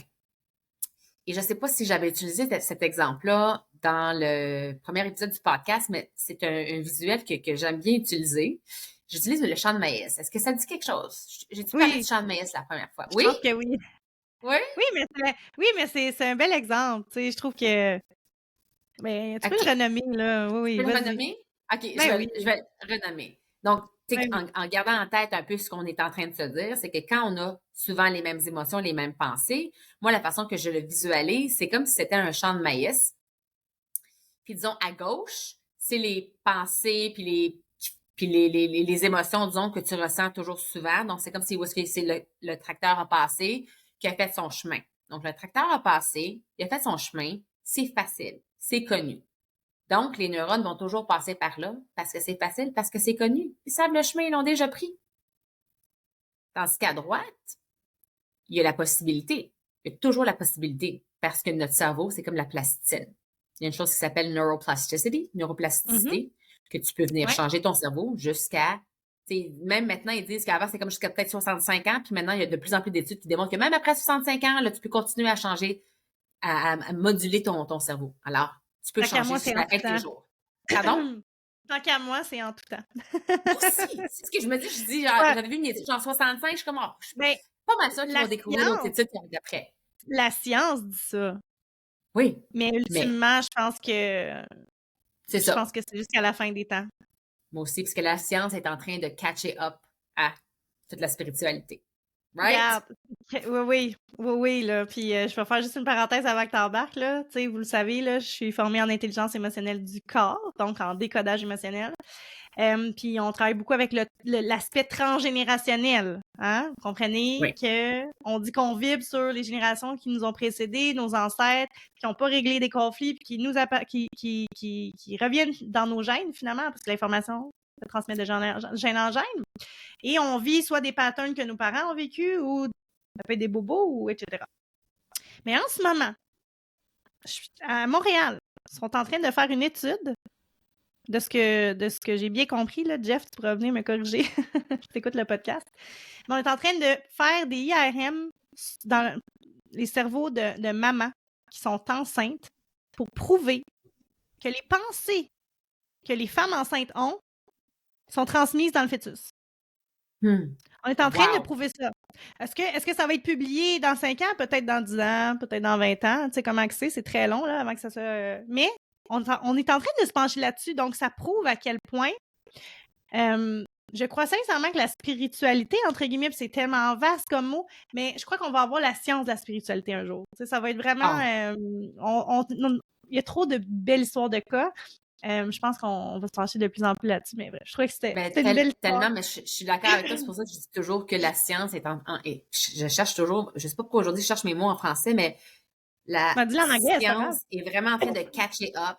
Et je ne sais pas si j'avais utilisé cet exemple-là dans le premier épisode du podcast, mais c'est un visuel que j'aime bien utiliser. J'utilise le champ de maïs. Est-ce que ça dit quelque chose? J'ai-tu parlé du champ de maïs la première fois? Oui? Je pense que oui. Oui? Oui, mais c'est un bel exemple. Tu sais, je trouve que... Mais tu peux le renommer, là. Oui, tu peux vas-y. le renommer? OK, je vais le renommer. Donc, en gardant en tête un peu ce qu'on est en train de se dire, c'est que quand on a souvent les mêmes émotions, les mêmes pensées, moi, la façon que je le visualise, c'est comme si c'était un champ de maïs. Puis disons, à gauche, c'est les pensées puis les émotions, disons, que tu ressens toujours souvent. Donc, c'est comme si c'est le tracteur a passé, qui a fait son chemin. Donc, le tracteur a passé, il a fait son chemin, c'est facile, c'est connu. Donc, les neurones vont toujours passer par là parce que c'est facile, parce que c'est connu. Ils savent le chemin, ils l'ont déjà pris. Tandis qu'à droite, il y a la possibilité. Il y a toujours la possibilité parce que notre cerveau, c'est comme la plasticine. Il y a une chose qui s'appelle neuroplasticité, que tu peux venir changer ton cerveau jusqu'à, même maintenant, ils disent qu'avant, c'est comme jusqu'à peut-être 65 ans, puis maintenant, il y a de plus en plus d'études qui démontrent que même après 65 ans, là, tu peux continuer à changer, à moduler ton cerveau. Alors, tu peux changer jusqu'à la fin de tes jours. Pardon? Tant qu'à moi, c'est en tout temps. Aussi, c'est ce que je me dis. Je dis, j'avais vu une étude, genre 65, je suis comme, je suis pas mal sûre qu'ils vont découvrir l'autre étude qui arrive après. La science dit ça. Oui. Mais ultimement, je pense que... C'est ça. Je pense que c'est jusqu'à la fin des temps. Moi aussi, parce que la science est en train de catcher up à toute la spiritualité. Right? Oui, là. Puis je vais faire juste une parenthèse avant que tu embarques, là. Tu sais, vous le savez, là, je suis formée en intelligence émotionnelle du corps, donc en décodage émotionnel. Puis on travaille beaucoup avec l'aspect transgénérationnel. Hein? Vous comprenez Oui. qu'on dit qu'on vibre sur les générations qui nous ont précédés, nos ancêtres, qui n'ont pas réglé des conflits, puis qui reviennent dans nos gènes, finalement, parce que l'information se transmet de gène en gène. Et on vit soit des patterns que nos parents ont vécu, ou ça peut être des bobos, ou etc. Mais en ce moment, à Montréal, ils sont en train de faire une étude de ce que j'ai bien compris. Là, Jeff, tu pourras venir me corriger. Tu écoutes le podcast. Mais on est en train de faire des IRM dans les cerveaux de mamans qui sont enceintes pour prouver que les pensées que les femmes enceintes ont sont transmises dans le fœtus. On est en train de prouver ça. Est-ce que ça va être publié dans 5 ans? Peut-être dans 10 ans, peut-être dans 20 ans. Tu sais comment que c'est très long là, avant que ça soit... Mais on est en train de se pencher là-dessus, donc ça prouve à quel point je crois sincèrement que la spiritualité, entre guillemets, c'est tellement vaste comme mot, mais je crois qu'on va avoir la science de la spiritualité un jour. Tu sais, ça va être vraiment... il y a trop de belles histoires de cas. Je pense qu'on va se pencher de plus en plus là-dessus, mais bref, je trouvais que c'était une belle histoire. Tellement, mais je suis d'accord avec toi. C'est pour ça que je dis toujours que la science est je cherche toujours, je sais pas pourquoi aujourd'hui je cherche mes mots en français, mais la science est vraiment en train de catcher up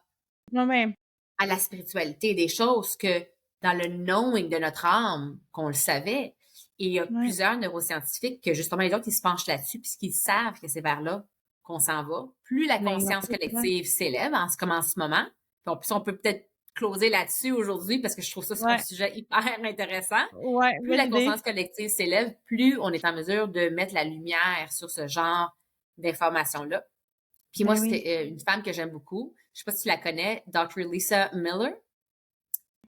à la spiritualité, des choses que dans le knowing de notre âme, qu'on le savait. Et il y a plusieurs neuroscientifiques que justement les autres, ils se penchent là-dessus puisqu'ils savent que c'est vers là qu'on s'en va. Plus la conscience collective s'élève comme en ce moment, puis on peut peut-être closer là-dessus aujourd'hui parce que je trouve ça c'est un sujet hyper intéressant. Plus la conscience collective s'élève, plus on est en mesure de mettre la lumière sur ce genre d'informations-là. Puis moi, c'était une femme que j'aime beaucoup. Je sais pas si tu la connais, Dr. Lisa Miller.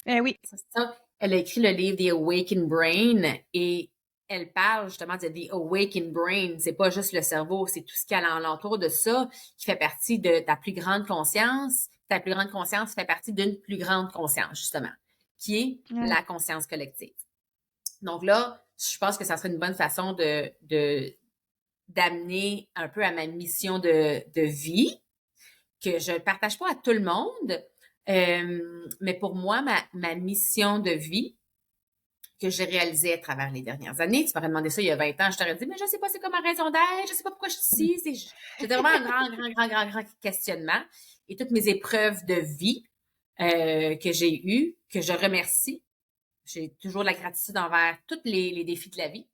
Oui. C'est ça. Elle a écrit le livre The Awakened Brain et elle parle justement de The Awakened Brain. C'est pas juste le cerveau, c'est tout ce qu'il y a alentour de ça qui fait partie de ta plus grande conscience. Ta plus grande conscience fait partie d'une plus grande conscience, justement, qui est la conscience collective. Donc là, je pense que ça serait une bonne façon d'amener un peu à ma mission de vie, que je ne partage pas à tout le monde, mais pour moi, ma mission de vie que j'ai réalisée à travers les dernières années, tu m'aurais demandé ça il y a 20 ans, je t'aurais dit, mais je ne sais pas c'est quoi ma raison d'être, je ne sais pas pourquoi je suis ici. C'était vraiment un grand questionnement. Et toutes mes épreuves de vie que j'ai eues, que je remercie. J'ai toujours la gratitude envers tous les défis de la vie.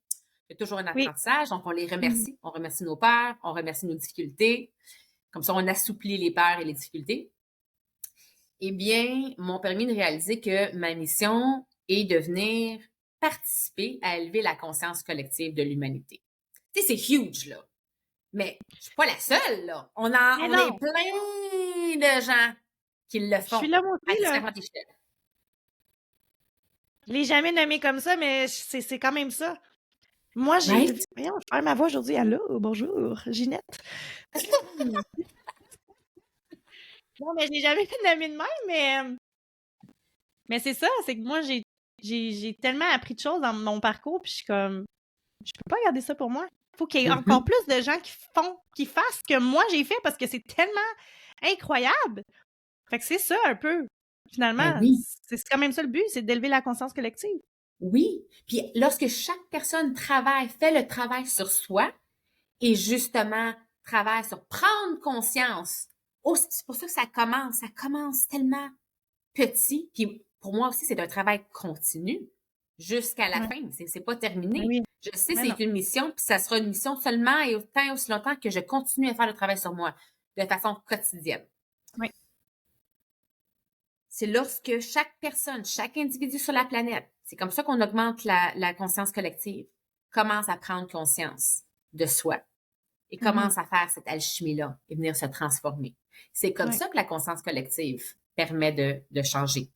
Il y a toujours un apprentissage, donc on les remercie. On remercie nos peurs, on remercie nos difficultés. Comme ça, on assouplit les peurs et les difficultés. Eh bien, m'ont permis de réaliser que ma mission est de venir participer à élever la conscience collective de l'humanité. Tu sais, c'est huge, là. Mais je suis pas la seule, là. On est plein de gens qui le font. Je suis là, moi aussi, là. Je l'ai jamais nommé comme ça, mais c'est quand même ça. Moi, j'ai... Voyons, je perds ma voix aujourd'hui. Allô, bonjour, Ginette. Non, mais je l'ai jamais nommé de même, mais c'est ça, c'est que moi, j'ai tellement appris de choses dans mon parcours, puis je suis comme... Je peux pas garder ça pour moi. Il faut qu'il y ait encore plus de gens qui fassent ce que moi j'ai fait, parce que c'est tellement incroyable. Fait que c'est ça, un peu. Finalement, c'est quand même ça le but, c'est d'élever la conscience collective. Oui. Puis lorsque chaque personne fait le travail sur soi et justement travaille sur prendre conscience, c'est pour ça que ça commence tellement petit. Puis pour moi aussi, c'est un travail continu jusqu'à la fin. C'est pas terminé. Oui. Je sais c'est une mission, puis ça sera une mission seulement et autant aussi longtemps que je continue à faire le travail sur moi de façon quotidienne. Oui. C'est lorsque chaque personne, chaque individu sur la planète, c'est comme ça qu'on augmente la conscience collective, commence à prendre conscience de soi et commence à faire cette alchimie-là et venir se transformer. C'est comme ça que la conscience collective permet de changer.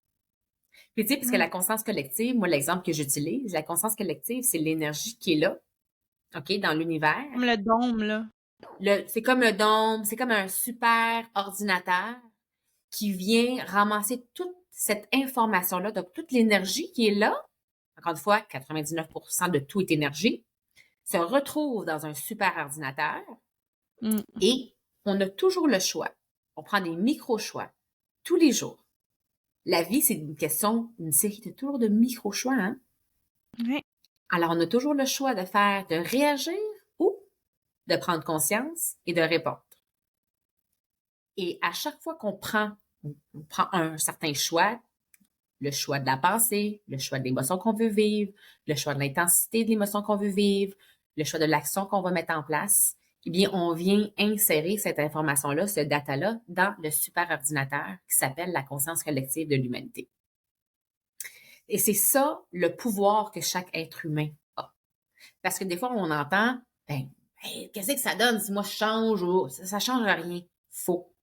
Puis tu sais, parce que la conscience collective, moi, l'exemple que j'utilise, la conscience collective, c'est l'énergie qui est là, OK, dans l'univers. Comme le dôme, là. C'est comme le dôme, c'est comme un super ordinateur qui vient ramasser toute cette information-là, donc toute l'énergie qui est là, encore une fois, 99% de tout est énergie, se retrouve dans un super ordinateur et on a toujours le choix. On prend des micro-choix tous les jours La vie, c'est une série de toujours de micro-choix, hein? Oui. Alors, on a toujours le choix de réagir ou de prendre conscience et de répondre. Et à chaque fois on prend un certain choix, le choix de la pensée, le choix de l'émotion qu'on veut vivre, le choix de l'intensité de l'émotion qu'on veut vivre, le choix de l'action qu'on va mettre en place, eh bien, on vient insérer cette information-là, ce data-là, dans le superordinateur qui s'appelle la conscience collective de l'humanité. Et c'est ça le pouvoir que chaque être humain a. Parce que des fois, on entend, qu'est-ce que ça donne si moi je change ou ça change rien. Faux.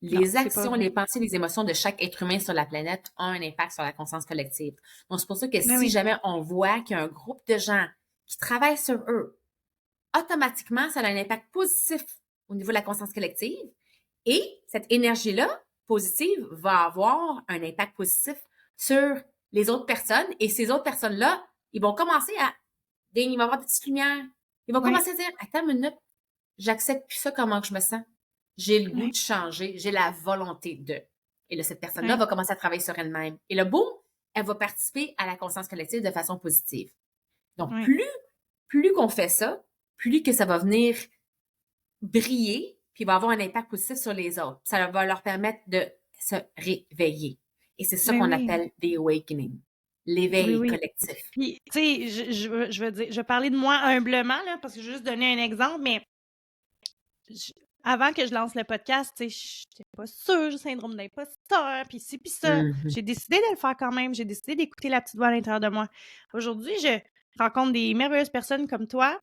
Non, Les c'est pas actions, vrai. les pensées, les émotions de chaque être humain sur la planète ont un impact sur la conscience collective. Donc, c'est pour ça que Mais si oui. jamais on voit qu'il y a un groupe de gens qui travaillent sur eux, automatiquement, ça a un impact positif au niveau de la conscience collective. Et cette énergie-là, positive, va avoir un impact positif sur les autres personnes. Et ces autres personnes-là, ils vont commencer il va y avoir des petites lumières. Ils vont Oui. commencer à dire, attends une minute, j'accepte plus ça, comment que je me sens. J'ai le goût Oui. de changer, j'ai la volonté de. Et là, cette personne-là Oui. va commencer à travailler sur elle-même. Et le boum, elle va participer à la conscience collective de façon positive. Donc, Oui. plus qu'on fait ça, plus que ça va venir briller, puis va avoir un impact positif sur les autres. Ça va leur permettre de se réveiller. Et c'est ça Mais qu'on oui. appelle the awakening, Oui, l'éveil oui. collectif. Puis, tu sais, je veux dire, je vais parler de moi humblement, là, parce que je vais juste donner un exemple, mais avant que je lance le podcast, tu sais, j'étais pas sûre, j'ai syndrome d'imposteur, puis ci, puis ça. Mhm. J'ai décidé de le faire quand même. J'ai décidé d'écouter la petite voix à l'intérieur de moi. Aujourd'hui, je rencontre des merveilleuses personnes comme toi.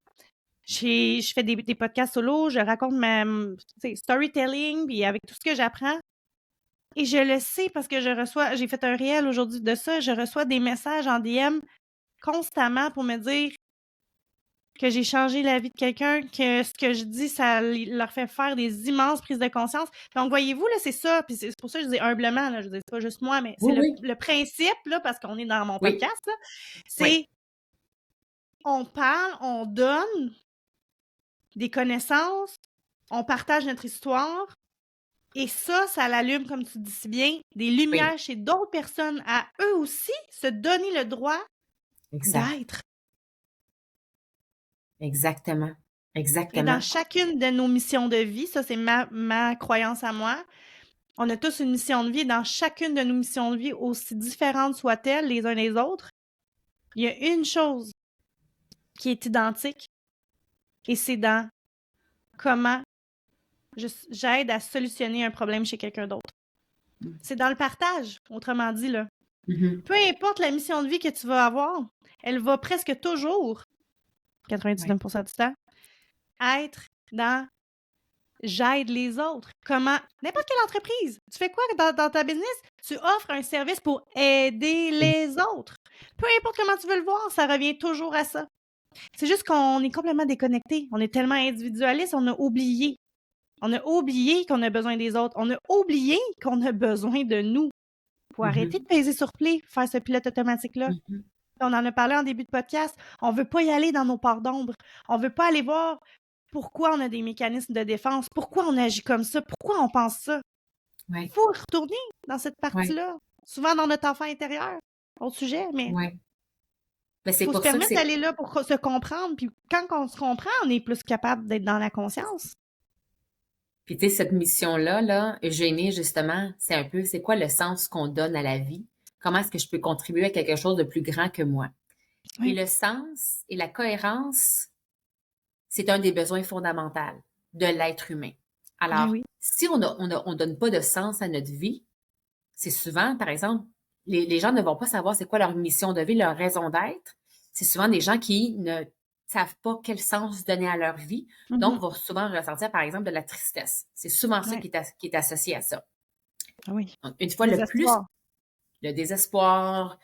Je fais des podcasts solo, je raconte ma tu sais, storytelling, puis avec tout ce que j'apprends. Et je le sais parce que j'ai fait un réel aujourd'hui de ça, je reçois des messages en DM constamment pour me dire que j'ai changé la vie de quelqu'un, que ce que je dis, ça leur fait faire des immenses prises de conscience. Donc, voyez-vous, là, c'est ça. Puis c'est pour ça que je dis humblement, là, je dis, c'est pas juste moi, mais c'est Oui, oui, le principe, là, parce qu'on est dans mon oui, podcast, là, oui. c'est on parle, on donne des connaissances, on partage notre histoire, et ça l'allume, comme tu dis si bien, des Oui, lumières chez d'autres personnes à eux aussi se donner le droit exact. d'être. Exactement. Et dans Exactement. chacune de nos missions de vie, ça c'est ma croyance à moi, on a tous une mission de vie. Et dans chacune de nos missions de vie, aussi différentes soient-elles les uns les autres, il y a une chose qui est identique et c'est dans comment j'aide à solutionner un problème chez quelqu'un d'autre. C'est dans le partage, autrement dit, là. Mhm. Peu importe la mission de vie que tu vas avoir, elle va presque toujours, Oui, 99% du temps, être dans j'aide les autres. Comment? N'importe quelle entreprise. Tu fais quoi dans ta business? Tu offres un service pour aider oui. les autres. Peu importe comment tu veux le voir, ça revient toujours à ça. C'est juste qu'on est complètement déconnecté. On est tellement individualiste, on a oublié. On a oublié qu'on a besoin des autres. On a oublié qu'on a besoin de nous. Faut arrêter de Mhm. peser sur play, faire ce pilote automatique-là. Mhm. On en a parlé en début de podcast. On veut pas y aller dans nos parts d'ombre. On veut pas aller voir pourquoi on a des mécanismes de défense, pourquoi on agit comme ça, pourquoi on pense ça. Il Oui, faut retourner dans cette oui, partie-là. Souvent dans notre enfant intérieur. Autre sujet, mais oui. Mais il c'est faut se pour ça que permettre c'est. d'aller là pour se comprendre. Puis quand on se comprend, on est plus capable d'être dans la conscience. Puis tu sais, cette mission-là, là, Eugénie, justement, c'est un peu, c'est quoi le sens qu'on donne à la vie? Comment est-ce que je peux contribuer à quelque chose de plus grand que moi? Et Oui. le sens et la cohérence, c'est un des besoins fondamentaux de l'être humain. Ben Alors, oui. si on donne pas de sens à notre vie, c'est souvent, par exemple, les gens ne vont pas savoir c'est quoi leur mission de vie, leur raison d'être. C'est souvent des gens qui ne savent pas quel sens donner à leur vie, donc Mhm. vont souvent ressentir, par exemple, de la tristesse. C'est souvent ça Ouais. qui est associé à ça. Ah oui. Donc, une fois le plus, Désespoir. le désespoir,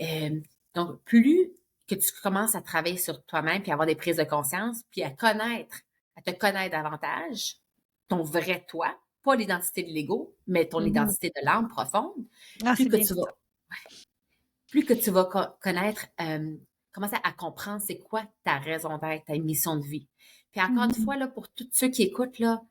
euh, donc plus que tu commences à travailler sur toi-même, puis à avoir des prises de conscience, puis à te connaître davantage, ton vrai toi, pas l'identité de l'ego, mais ton Mhm. identité de l'âme profonde, Ah, plus c'est que bien tu dit ça. vas, plus que tu vas connaître, commencer à comprendre c'est quoi ta raison d'être, ta mission de vie. Puis encore une Mhm. fois, là, pour tous ceux qui écoutent, là,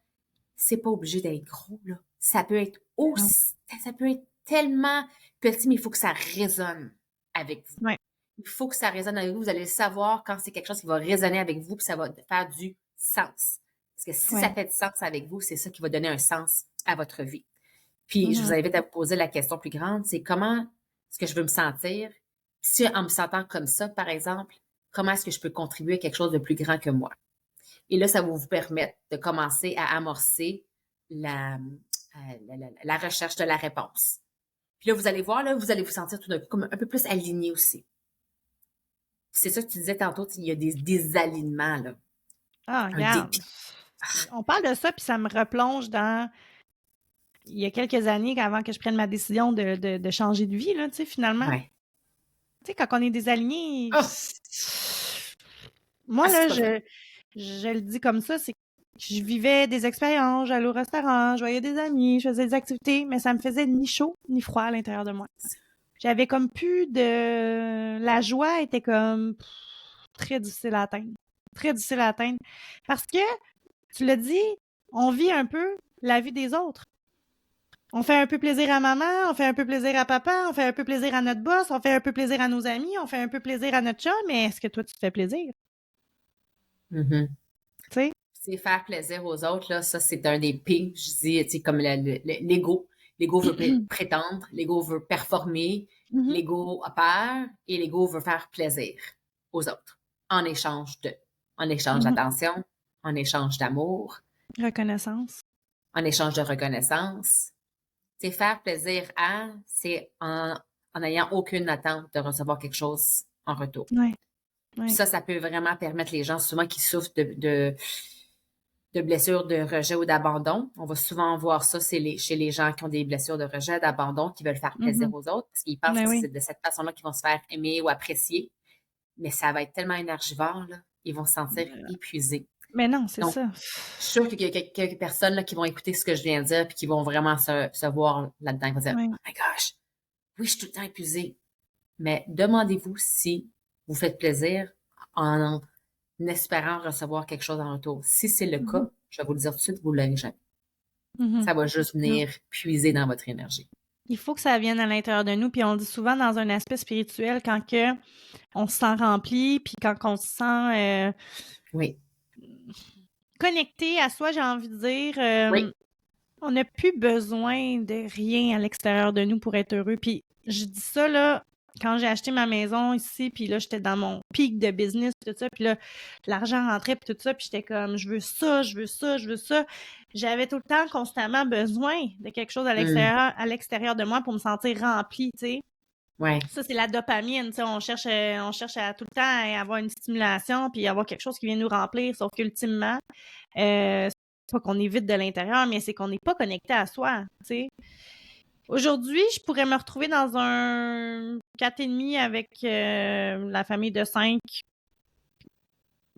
c'est pas obligé d'être gros, là. Ça peut être Non. ça peut être tellement petit, mais il faut que ça résonne avec vous. Ouais. Il faut que ça résonne avec vous. Vous allez le savoir quand c'est quelque chose qui va résonner avec vous, puis ça va faire du sens. Parce que si ça Ouais. fait du sens avec vous, c'est ça qui va donner un sens à votre vie. Puis, je vous Mhm. invite à vous poser la question plus grande, c'est comment est-ce que je veux me sentir? Si en me sentant comme ça, par exemple, comment est-ce que je peux contribuer à quelque chose de plus grand que moi? Et là, ça va vous permettre de commencer à amorcer la recherche de la réponse. Puis là, vous allez voir, là, vous allez vous sentir tout d'un coup comme un peu plus aligné aussi. C'est ça que tu disais tantôt, il y a des alignements, là. Ah, Un regarde. dépit. On parle de ça, puis ça me replonge dans il y a quelques années, avant que je prenne ma décision de changer de vie, là, tu sais, finalement. Ouais. Tu sais, quand on est désaligné, Oh! moi, Ah, c'est là, pas vrai. je le dis comme ça, c'est que je vivais des expériences, j'allais au restaurant, je voyais des amis, je faisais des activités, mais ça me faisait ni chaud ni froid à l'intérieur de moi. J'avais comme plus de... La joie était comme très difficile à atteindre. Très difficile à atteindre. Parce que, tu l'as dit, on vit un peu la vie des autres. On fait un peu plaisir à maman, on fait un peu plaisir à papa, on fait un peu plaisir à notre boss, on fait un peu plaisir à nos amis, on fait un peu plaisir à notre chat, mais est-ce que toi, tu te fais plaisir? Mhm. Tu sais? C'est faire plaisir aux autres, là, ça, c'est un des P, je dis, tu sais, comme l'ego. L'ego veut prétendre, l'ego veut performer, Mhm. l'ego a peur et l'ego veut faire plaisir aux autres en échange Mhm. d'attention, en échange d'amour, Reconnaissance. en échange de reconnaissance. C'est faire plaisir c'est en n'ayant aucune attente de recevoir quelque chose en retour. Oui, Puis oui. ça peut vraiment permettre les gens souvent qui souffrent de blessures de rejet ou d'abandon. On va souvent voir ça, chez les gens qui ont des blessures de rejet, d'abandon, qui veulent faire plaisir Mhm. aux autres, parce qu'ils pensent Ben que oui. c'est de cette façon-là qu'ils vont se faire aimer ou apprécier. Mais ça va être tellement énergivore, là. Ils vont se sentir épuisés. Mais non, c'est Donc, ça. je suis sûre qu'il y a quelques personnes là, qui vont écouter ce que je viens de dire puis qui vont vraiment se voir là-dedans. Ils vont dire, Oui. oh my gosh, oui, je suis tout le temps épuisée. Mais demandez-vous si vous faites plaisir en espérant recevoir quelque chose en retour. Si c'est le Mhm. cas, je vais vous le dire tout de suite, vous ne l'aurez jamais. Mhm. Ça va juste Non. venir puiser dans votre énergie. Il faut que ça vienne à l'intérieur de nous, puis on le dit souvent dans un aspect spirituel, quand que on se sent rempli, puis quand on se sent Oui, connecté à soi, j'ai envie de dire, oui, on n'a plus besoin de rien à l'extérieur de nous pour être heureux. Puis je dis ça, là, quand j'ai acheté ma maison ici, puis là, j'étais dans mon pic de business, tout ça, puis là, l'argent rentrait, puis tout ça, puis j'étais comme, je veux ça, je veux ça, je veux ça. J'avais tout le temps, constamment besoin de quelque chose à l'extérieur de moi pour me sentir remplie, tu sais. oui. Ça, c'est la dopamine, tu sais, on cherche à tout le temps à avoir une stimulation, puis avoir quelque chose qui vient nous remplir, sauf qu'ultimement, c'est pas qu'on est vide de l'intérieur, mais c'est qu'on n'est pas connecté à soi, tu sais. Aujourd'hui, je pourrais me retrouver dans un 4,5 avec la famille de 5,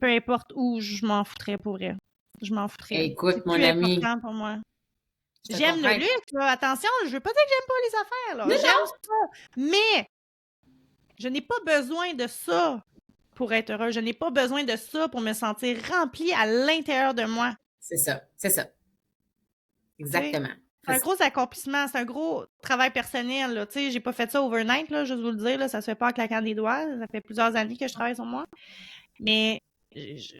peu importe où, je m'en foutrais pour vrai. Je m'en foutrais. Écoute, C'est mon plus ami, important pour moi. je te J'aime le comprends. luxe, là. Attention, je veux pas dire que j'aime pas les affaires, là. Non, J'aime non! ça. Mais je n'ai pas besoin de ça pour être heureux. Je n'ai pas besoin de ça pour me sentir remplie à l'intérieur de moi. C'est ça, c'est ça. Tu sais, Exactement. c'est un gros accomplissement, c'est un gros travail personnel, là. Tu sais, j'ai pas fait ça overnight, là, juste vous le dire, là, ça se fait pas en claquant des doigts. Ça fait plusieurs années que je travaille sur moi. Mais je,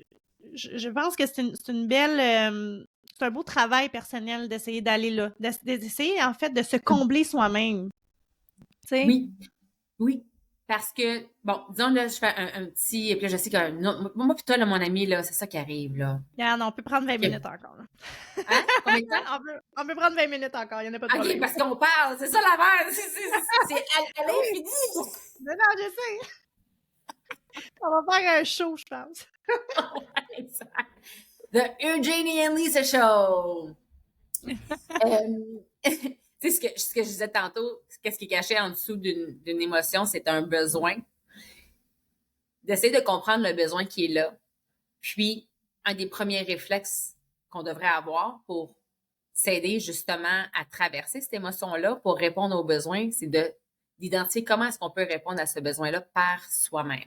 je pense que c'est une belle. C'est un beau travail personnel d'essayer d'aller là. D'essayer, en fait, de se combler soi-même. Tu sais? Oui, oui. Parce que, bon, disons, là, je fais un petit, et puis là, je sais que, moi, pis toi, là, mon ami, là, c'est ça qui arrive, là. Regarde, on peut prendre 20 Que- minutes encore, là. Hein? Combien de temps? On peut prendre 20 minutes encore, il n'y en a pas de OK, problème. parce qu'on parle, c'est ça l'affaire, c'est à Oui, l'infini. non, non, je sais. On va faire un show, je pense. Exact. The Eugenie and Lisa Show. Tu sais, ce que je disais tantôt, qu'est-ce qui est caché en dessous d'une émotion, c'est un besoin. D'essayer de comprendre le besoin qui est là. Puis, un des premiers réflexes qu'on devrait avoir pour s'aider justement à traverser cette émotion-là, pour répondre aux besoins, c'est d'identifier comment est-ce qu'on peut répondre à ce besoin-là par soi-même.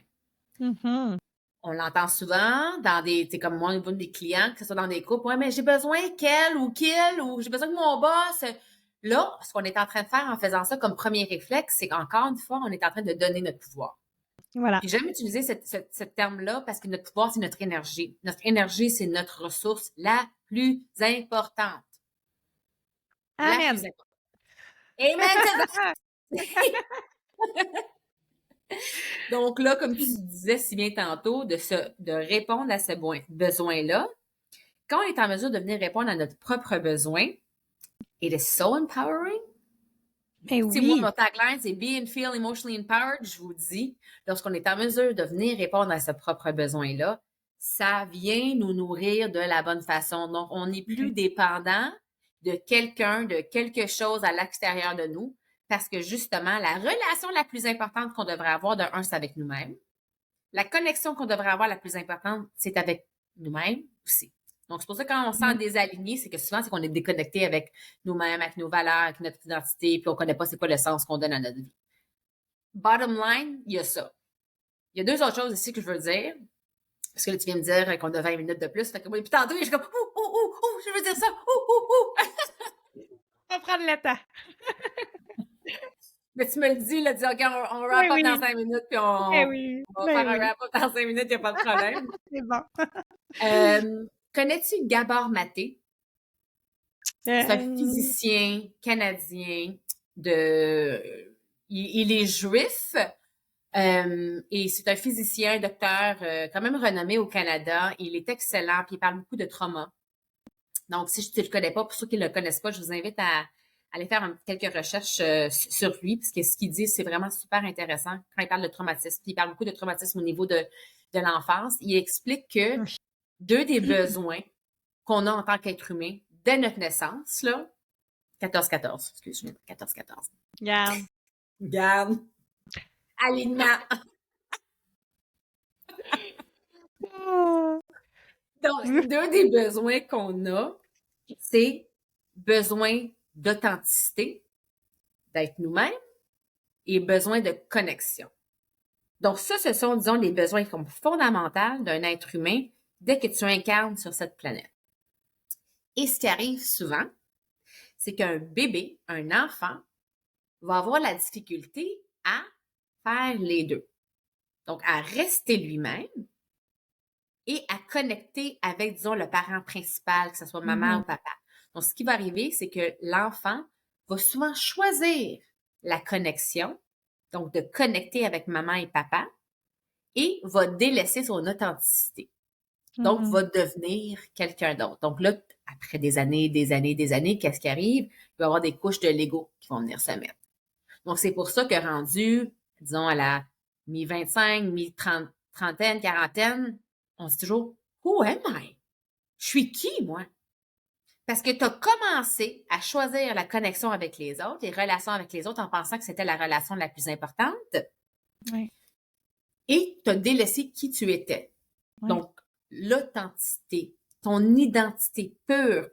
Mhm. On l'entend souvent dans des, tu sais, comme moi, au niveau des clients, que ce soit dans des couples, ouais, mais j'ai besoin qu'elle ou qu'il, ou j'ai besoin que mon boss Là, ce qu'on est en train de faire en faisant ça comme premier réflexe, c'est qu'encore une fois, on est en train de donner notre pouvoir. Voilà. Puis j'aime utiliser ce terme-là parce que notre pouvoir, c'est notre énergie. Notre énergie, c'est notre ressource la plus importante. La Amen. plus importante. Amen to that! Donc là, comme tu disais si bien tantôt, de répondre à ce besoin-là, quand on est en mesure de venir répondre à notre propre besoin, it is so empowering. Mais Tu sais, moi, oui. mon tagline, c'est Be and Feel Emotionally Empowered. Je vous dis, lorsqu'on est en mesure de venir répondre à ce propre besoin-là, ça vient nous nourrir de la bonne façon. Donc, on n'est plus dépendant de quelqu'un, de quelque chose à l'extérieur de nous, parce que justement, la relation la plus importante qu'on devrait avoir, de un, c'est avec nous-mêmes. La connexion qu'on devrait avoir la plus importante, c'est avec nous-mêmes aussi. Donc, c'est pour ça que quand on se sent désaligné, c'est que souvent, c'est qu'on est déconnecté avec nous-mêmes, avec nos valeurs, avec notre identité, puis on connaît pas c'est quoi le sens qu'on donne à notre vie. Bottom line, il y a ça. Il y a deux autres choses ici que je veux dire. Parce que là, tu viens me dire qu'on a 20 minutes de plus. Fait que moi, depuis tantôt, je suis comme, je veux dire ça, On va prendre le temps. Mais tu me le dis, là, dis, OK, on wrap Oui, up oui. dans 5 minutes, puis Ben oui. on va Ben faire un oui. wrap up dans 5 minutes, il n'y a pas de problème. C'est bon. Connais-tu Gabor Maté? C'est un Euh, physicien canadien il est juif et c'est un physicien, docteur quand même renommé au Canada. Il est excellent puis il parle beaucoup de trauma. Donc, si tu ne le connais pas, pour ceux qui ne le connaissent pas, je vous invite à aller faire quelques recherches sur lui parce que ce qu'il dit, c'est vraiment super intéressant quand il parle de traumatisme. Puis il parle beaucoup de traumatisme au niveau de l'enfance. Il explique que deux des besoins qu'on a en tant qu'être humain dès notre naissance, là, 14-14, excuse-moi, 14-14. Regarde. Garde. Alignement. Oh. Donc, deux des besoins qu'on a, c'est besoin d'authenticité, d'être nous-mêmes, et besoin de connexion. Donc, ça, ce sont, disons, les besoins comme fondamentaux d'un être humain dès que tu incarnes sur cette planète. Et ce qui arrive souvent, c'est qu'un bébé, un enfant, va avoir la difficulté à faire les deux. Donc, à rester lui-même et à connecter avec, disons, le parent principal, que ce soit maman ou papa. Donc, ce qui va arriver, c'est que l'enfant va souvent choisir la connexion, donc de connecter avec maman et papa, et va délaisser son authenticité. Donc, va devenir quelqu'un d'autre. Donc là, après des années, qu'est-ce qui arrive? Il va y avoir des couches de Lego qui vont venir se mettre. Donc, c'est pour ça que rendu, disons, à la mi-25, mi-trentaine, quarantaine, on se dit toujours, who am I? Je suis qui, moi? Parce que tu as commencé à choisir la connexion avec les autres, les relations avec les autres en pensant que c'était la relation la plus importante. Oui. Et tu as délaissé qui tu étais. Oui. Donc, l'authenticité, ton identité pure.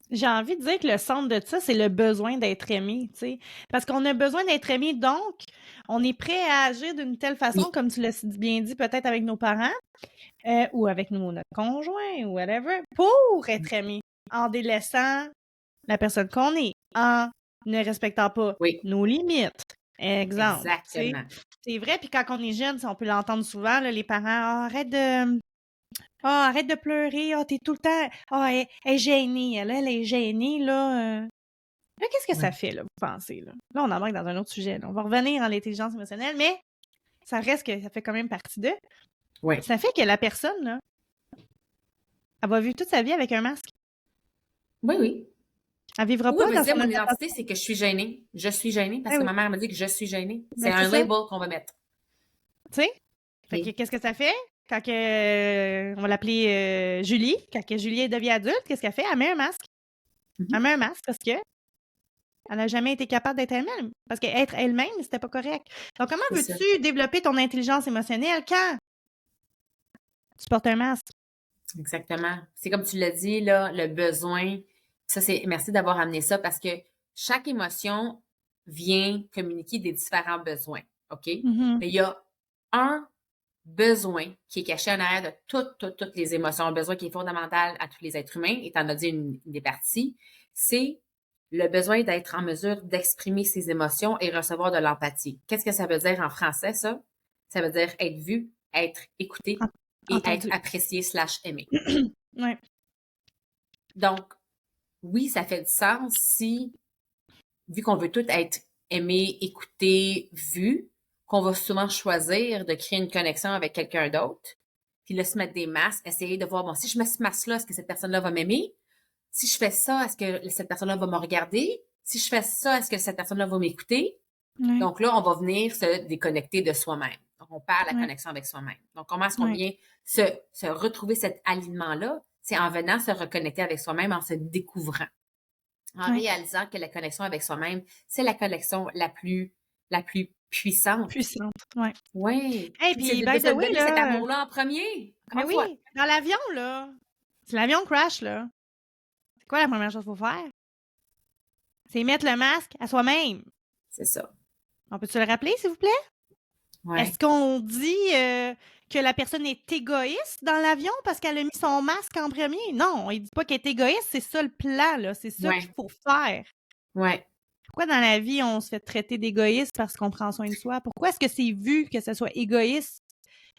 J'ai envie de dire que le centre de ça, c'est le besoin d'être aimé, tu sais. Parce qu'on a besoin d'être aimé, donc on est prêt à agir d'une telle façon, Oui. comme tu l'as bien dit, peut-être avec nos parents ou avec notre conjoint ou whatever, pour être aimé, en délaissant la personne qu'on est, en ne respectant pas Oui. nos limites. Exemple. Exactement. C'est vrai, puis quand on est jeune, on peut l'entendre souvent, là, les parents, arrête de pleurer, t'es tout le temps, elle est gênée, elle est gênée, là. Là, qu'est-ce que ça fait, là, vous pensez, là? Là, on embarque dans un autre sujet, là. On va revenir à l'intelligence émotionnelle, mais ça reste que ça fait quand même partie d'eux. Oui. Ça fait que la personne, là, elle va vivre toute sa vie avec un masque. Oui. Elle vivra Oui, pas mais dans c'est son mon identité. identité, c'est que je suis gênée. Je suis gênée parce que ma mère m'a dit que je suis gênée. C'est un c'est ça. label qu'on va mettre. Tu sais? Fait que qu'est-ce que ça fait? Quand on va l'appeler Julie, quand que Julie devient adulte, qu'est-ce qu'elle fait? Elle met un masque. Elle met un masque parce que elle n'a jamais été capable d'être elle-même. Parce qu'être elle-même, c'était pas correct. Donc, comment veux-tu développer ton intelligence émotionnelle quand tu portes un masque? Exactement. C'est comme tu l'as dit, là, le besoin. Ça, merci d'avoir amené ça parce que chaque émotion vient communiquer des différents besoins. OK? Mais il y a un besoin qui est caché en arrière de toutes les émotions. Un besoin qui est fondamental à tous les êtres humains, et tu en as dit une des parties, c'est le besoin d'être en mesure d'exprimer ses émotions et recevoir de l'empathie. Qu'est-ce que ça veut dire en français, ça? Ça veut dire être vu, être écouté et être Entendu. apprécié / aimé. Ouais. Donc, oui, ça fait du sens si, vu qu'on veut tout être aimé, écouté, vu, qu'on va souvent choisir de créer une connexion avec quelqu'un d'autre, puis là, se mettre des masques, essayer de voir, bon, si je mets ce masque-là, est-ce que cette personne-là va m'aimer? Si je fais ça, est-ce que cette personne-là va me regarder? Si je fais ça, est-ce que cette personne-là va m'écouter? Ouais. Donc là, on va venir se déconnecter de soi-même. Donc, on perd la Ouais. connexion avec soi-même. Donc, comment est-ce qu'on Ouais. vient se retrouver cet alignement-là? C'est en venant se reconnecter avec soi-même, en se découvrant, en Ouais. réalisant que la connexion avec soi-même, c'est la connexion la plus puissante. Puissante. Ouais. Oui. Hey, Puis c'est puis de by se the way, donner cet là, amour-là en premier. Encore mais une oui, fois. dans l'avion, là, si l'avion crash, là, c'est quoi la première chose qu'il faut faire? C'est mettre le masque à soi-même. C'est ça. On peut-tu le rappeler, s'il vous plaît? Ouais. Est-ce qu'on dit que la personne est égoïste dans l'avion parce qu'elle a mis son masque en premier? Non, il dit pas qu'elle est égoïste, c'est ça le plan, là. C'est ça Ouais. qu'il faut faire. Ouais. Pourquoi dans la vie, on se fait traiter d'égoïste parce qu'on prend soin de soi? Pourquoi est-ce que c'est vu que ce soit égoïste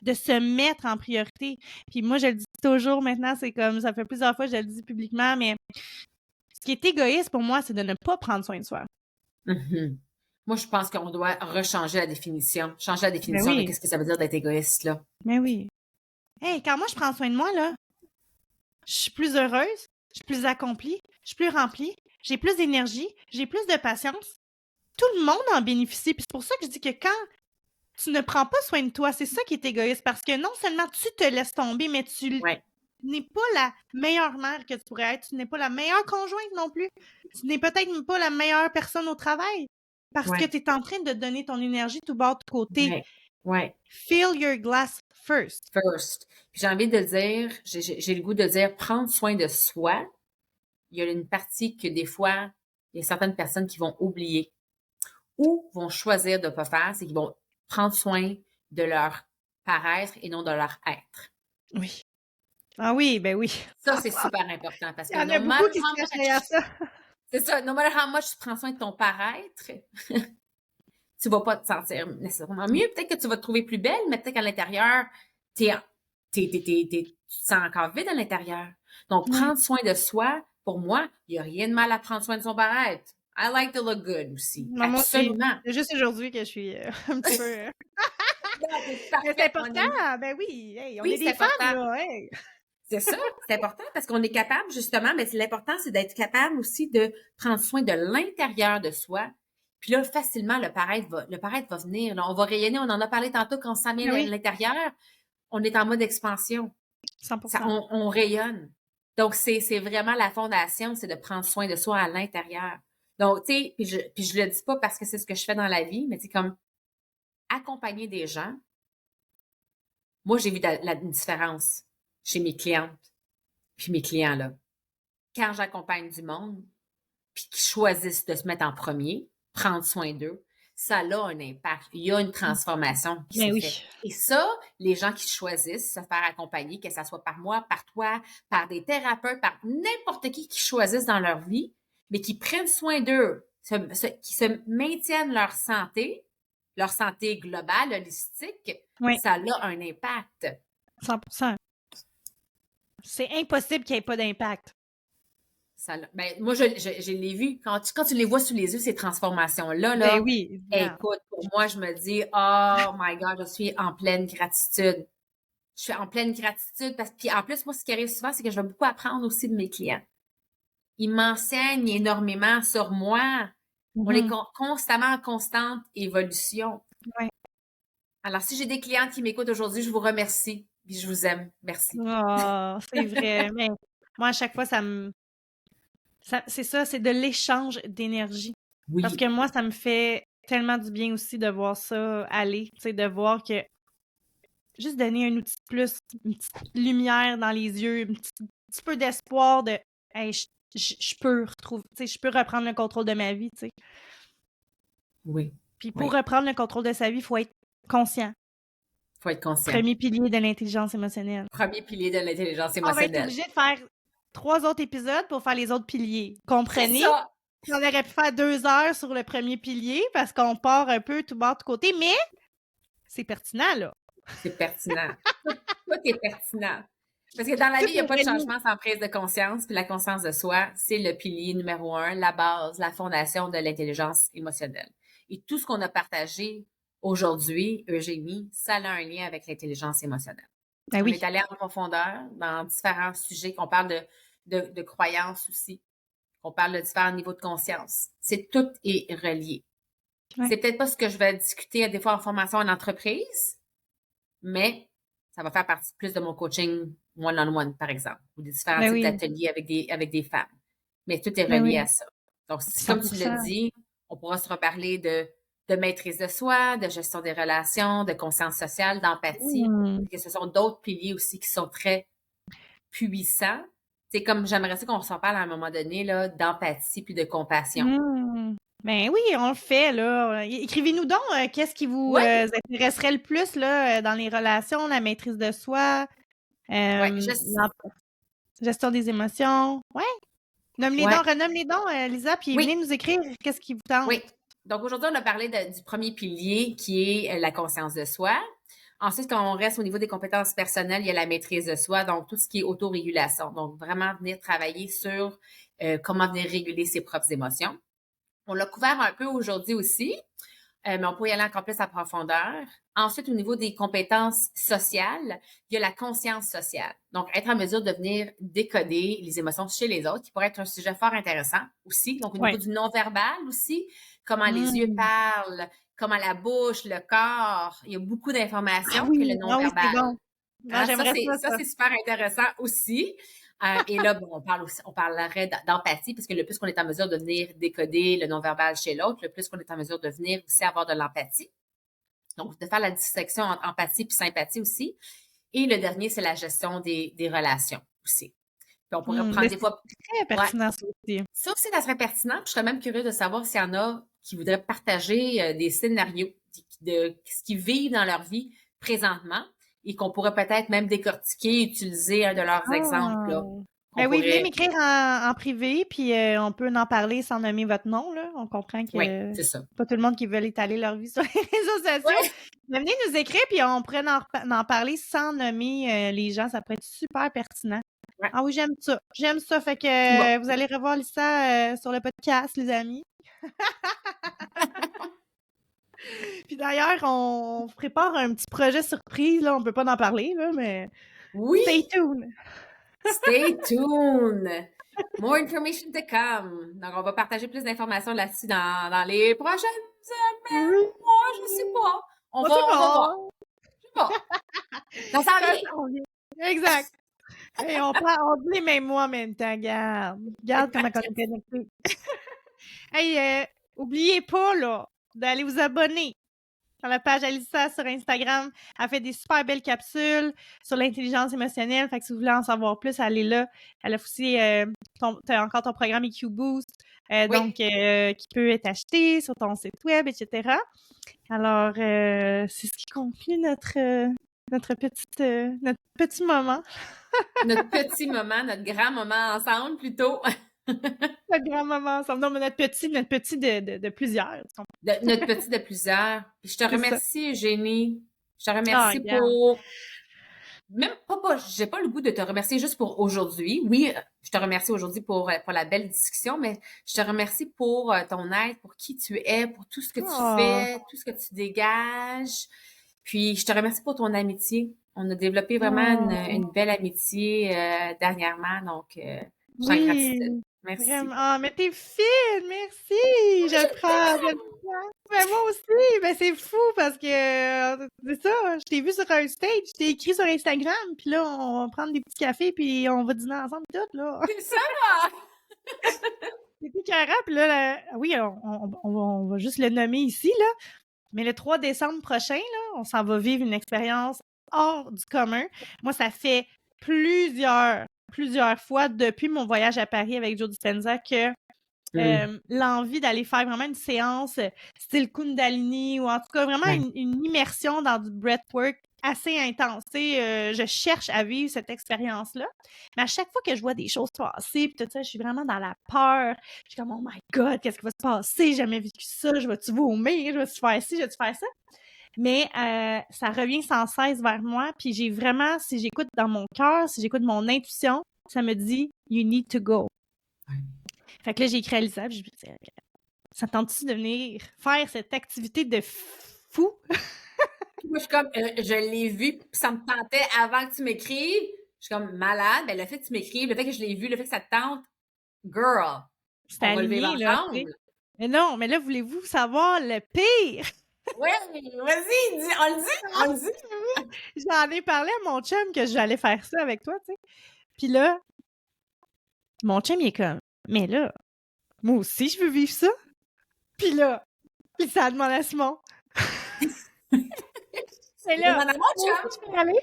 de se mettre en priorité? Puis moi, je le dis toujours maintenant, c'est comme, ça fait plusieurs fois que je le dis publiquement, mais ce qui est égoïste pour moi, c'est de ne pas prendre soin de soi. Mhm. Moi, je pense qu'on doit rechanger la définition. Changer la Ben définition de oui, qu'est-ce que ça veut dire d'être égoïste, là. ben oui. Hey, quand moi, je prends soin de moi, là, je suis plus heureuse, je suis plus accomplie, je suis plus remplie, j'ai plus d'énergie, j'ai plus de patience. Tout le monde en bénéficie. Puis c'est pour ça que je dis que quand tu ne prends pas soin de toi, c'est ça qui est égoïste. Parce que non seulement tu te laisses tomber, mais tu Ouais. n'es pas la meilleure mère que tu pourrais être. Tu n'es pas la meilleure conjointe non plus. Tu n'es peut-être même pas la meilleure personne au travail. Parce que Ouais. tu es en train de donner ton énergie tout bas de côté. Ouais. Ouais. Fill your glass first. First. Puis j'ai envie de dire, j'ai le goût de dire, prendre soin de soi. Il y a une partie que des fois, il y a certaines personnes qui vont oublier ou vont choisir de ne pas faire, c'est qu'ils vont prendre soin de leur paraître et non de leur être. Oui. Ah oui, ben oui. Ça, c'est super important parce Il y que en a no beaucoup matter qui se how cachent much, derrière ça. c'est ça, no matter how much tu prends soin de ton paraître, tu vas pas te sentir nécessairement mieux. Peut-être que tu vas te trouver plus belle, mais peut-être qu'à l'intérieur, tu te sens encore vide à l'intérieur. Donc, Ouais. prendre soin de soi, pour moi, il n'y a rien de mal à prendre soin de son paraître. I like to look good aussi. Non, moi aussi. Absolument. C'est juste aujourd'hui que je suis un petit peu. Non, c'est Mais c'est parfait, mon important. ami. Ben oui. Hey, on Oui, est c'est des femmes, important. là. Hey. C'est ça, c'est important parce qu'on est capable, justement, mais l'important, c'est d'être capable aussi de prendre soin de l'intérieur de soi. Puis là, facilement, le paraître va venir. Là. On va rayonner, on en a parlé tantôt quand on s'en vient Ben à oui, l'intérieur, on est en mode expansion. 100%. On rayonne. Donc, c'est vraiment la fondation, c'est de prendre soin de soi à l'intérieur. Donc, tu sais, puis je le dis pas parce que c'est ce que je fais dans la vie, mais c'est comme accompagner des gens. Moi, j'ai vu une différence chez mes clientes puis mes clients, là. Quand j'accompagne du monde, puis qu'ils choisissent de se mettre en premier, prendre soin d'eux, ça a un impact. Il y a une transformation qui Ben se oui. fait. Et ça, les gens qui choisissent se faire accompagner, que ce soit par moi, par toi, par des thérapeutes, par n'importe qui choisissent dans leur vie, mais qui prennent soin d'eux, qui se maintiennent leur santé globale, holistique, Oui, ça a un impact. 100%. C'est impossible qu'il n'y ait pas d'impact. Ben, moi, je l'ai vu. Quand tu les vois sous les yeux, ces transformations-là, Ben là, oui, évidemment. écoute, pour moi, je me dis, oh my God, je suis en pleine gratitude. Je suis en pleine gratitude parce que, puis en plus, moi, ce qui arrive souvent, c'est que je vais beaucoup apprendre aussi de mes clients. Ils m'enseignent énormément sur moi. On est constamment en constante évolution. Ouais. Alors, si j'ai des clientes qui m'écoutent aujourd'hui, je vous remercie. Puis je vous aime. Merci. Oh, c'est vrai. Mais moi, à chaque fois, c'est ça, c'est de l'échange d'énergie. Oui. Parce que moi, ça me fait tellement du bien aussi de voir ça aller. Tu sais, de voir que juste donner un outil de plus, une petite lumière dans les yeux, un petit peu d'espoir de hey, je peux retrouver, tu sais, je peux reprendre le contrôle de ma vie, tu sais. Oui. Puis pour reprendre le contrôle de sa vie, il faut être conscient. Il faut être conscient. Premier pilier de l'intelligence émotionnelle. Premier pilier de l'intelligence On va être émotionnelle. obligé de faire 3 autres épisodes pour faire les autres piliers. C'est Comprenez? ça! On aurait pu faire 2 heures sur le premier pilier parce qu'on part un peu tout bord de côté, mais c'est pertinent, là. C'est pertinent. Tout est pertinent. Parce que dans la Tout vie, il n'y a est pas de relié. changement sans prise de conscience. Puis la conscience de soi, c'est le pilier numéro 1, la base, la fondation de l'intelligence émotionnelle. Et tout ce qu'on a partagé aujourd'hui, Eugénie, ça a un lien avec l'intelligence émotionnelle. Ben On oui. est allé en profondeur dans différents sujets, qu'on parle de croyances aussi, qu'on parle de différents niveaux de conscience. C'est tout est relié. Ouais. C'est peut-être pas ce que je vais discuter des fois en formation en entreprise, mais ça va faire partie plus de mon coaching one-on-one, par exemple, ou des différents Ben types oui. d'ateliers avec des femmes. Mais tout est Ben relié oui. à ça. Donc, comme tu l'as 100%. dit, on pourra se reparler de maîtrise de soi, de gestion des relations, de conscience sociale, d'empathie, Mmh. parce que ce sont d'autres piliers aussi qui sont très puissants. C'est comme j'aimerais ça qu'on s'en parle à un moment donné, là, d'empathie puis de compassion. Mmh. Ben oui, on le fait, là. Écrivez-nous donc qu'est-ce qui vous Oui, intéresserait le plus là, dans les relations, la maîtrise de soi, ouais, la gestion des émotions. Ouais. Nomme-les ouais, donc, renomme-les donc, Lisa, puis venez oui, nous écrire qu'est-ce qui vous tente. oui. Donc aujourd'hui, on a parlé du premier pilier qui est la conscience de soi. Ensuite, quand on reste au niveau des compétences personnelles, il y a la maîtrise de soi, donc tout ce qui est autorégulation. Donc vraiment venir travailler sur comment venir réguler ses propres émotions. On l'a couvert un peu aujourd'hui aussi, mais on peut y aller encore plus à profondeur. Ensuite, au niveau des compétences sociales, il y a la conscience sociale. Donc, être en mesure de venir décoder les émotions chez les autres, qui pourrait être un sujet fort intéressant aussi. Donc, au niveau Ouais. du non-verbal aussi, comment les yeux Mmh. parlent, comment la bouche, le corps, il y a beaucoup Ah d'informations que le oui, ah oui, c'est non-verbal. bon. Non, Hein, j'aimerais ça, ça. c'est super intéressant aussi. Et là, bon, on parlerait d'empathie, parce que le plus qu'on est en mesure de venir décoder le non-verbal chez l'autre, le plus qu'on est en mesure de venir aussi avoir de l'empathie. Donc, de faire la distinction entre empathie et sympathie aussi. Et le dernier, c'est la gestion des relations aussi. Puis on pourrait Ben prendre des c'est fois. très Ouais. pertinent, ça aussi. Ça aussi, ça serait pertinent. Puis je serais même curieuse de savoir s'il y en a qui voudraient partager des scénarios de ce qu'ils vivent dans leur vie présentement et qu'on pourrait peut-être même décortiquer, utiliser un de leurs exemples, Ah! là. On Ben oui, venez pourrait. m'écrire en privé, puis on peut en parler sans nommer votre nom, là. On comprend Oui, que c'est ça. pas tout le monde qui veut étaler leur vie sur les réseaux sociaux. Ouais. Mais venez nous écrire, puis on pourrait en parler sans nommer les gens. Ça pourrait être super pertinent. Ouais. Ah oui, j'aime ça. J'aime ça. Fait que Bon. vous allez revoir Lisa sur le podcast, les amis. Puis d'ailleurs, on prépare un petit projet surprise, là. On peut pas en parler, là, mais Oui, stay tuned. stay tuned. More information to come. Donc, on va partager plus d'informations là-dessus dans les prochaines semaines, Oui, mois, je sais pas. on sait On va voir. pas. Je sais pas. Ça s'en Ça vient. s'en vient. Exact. Et on dit les mêmes mots en même temps, regarde. Regarde comment on est connectés. Hey, oubliez pas, là, d'aller vous abonner dans la page Alissa sur Instagram. Elle fait des super belles capsules sur l'intelligence émotionnelle. Fait que si vous voulez en savoir plus, allez là. Elle a aussi, t'as encore ton programme EQ Boost, Oui. donc qui peut être acheté sur ton site web, etc. Alors, c'est ce qui conclut notre petit moment. Notre petit moment, notre grand moment ensemble, plutôt. Notre grand moment ensemble. Non, mais notre petit de plusieurs. Tu comprends? Notre petit de plusieurs. Puis je te C'est ça. remercie, Eugénie. Je te Ah, remercie regarde. pour. Même pas, j'ai pas le goût de te remercier juste pour aujourd'hui. Oui, je te remercie aujourd'hui pour la belle discussion, mais je te remercie pour ton aide, pour qui tu es, pour tout ce que tu Oh, fais, tout ce que tu dégages. Puis, je te remercie pour ton amitié. On a développé vraiment oh, une belle amitié dernièrement, donc je suis en oui, gratitude. Merci. vraiment. Ah, mais t'es fine, merci. Je le prends, je le prends. Mais moi aussi, ben c'est fou parce que c'est ça, je t'ai vu sur un stage, je t'ai écrit sur Instagram, puis là, on va prendre des petits cafés, puis on va dîner ensemble tout, là. C'est ça! C'est écœurant, puis là, oui, on va juste le nommer ici, là. Mais le 3 décembre prochain, là, on s'en va vivre une expérience hors du commun. Moi, ça fait plusieurs fois depuis mon voyage à Paris avec Joe Dispenza que l'envie d'aller faire vraiment une séance style Kundalini ou en tout cas vraiment Ouais. une immersion dans du breathwork assez intense. Tu sais, je cherche à vivre cette expérience-là. Mais à chaque fois que je vois des choses passer, puis tout ça, je suis vraiment dans la peur. Je suis comme, oh my God, qu'est-ce qui va se passer? J'ai jamais vécu ça. Je vais-tu vomir? Je vais-tu faire ci? Je vais-tu faire ça? Mais ça revient sans cesse vers moi. Puis j'ai vraiment, si j'écoute dans mon cœur, si j'écoute mon intuition, ça me dit, you need to go. Fait que là, j'ai écrit à Lisa, puis je me dis, ça tente-tu de venir faire cette activité de fou? Moi, je suis comme, je l'ai vu, puis ça me tentait avant que tu m'écrives. Je suis comme malade. Ben, le fait que tu m'écrives, le fait que je l'ai vu, le fait que ça te tente, girl, C'était on va le vivre aligné, là, tu sais. ensemble. Mais non, mais là, voulez-vous savoir le pire? Ouais, vas-y, dis, on le dit, on le dit. J'en ai parlé à mon chum que j'allais faire ça avec toi, tu sais. Puis là, mon chum, il est comme, mais là, moi aussi, je veux vivre ça. Puis là, ça demande à Simon. C'est là. Demande à mon chum. Je peux aller.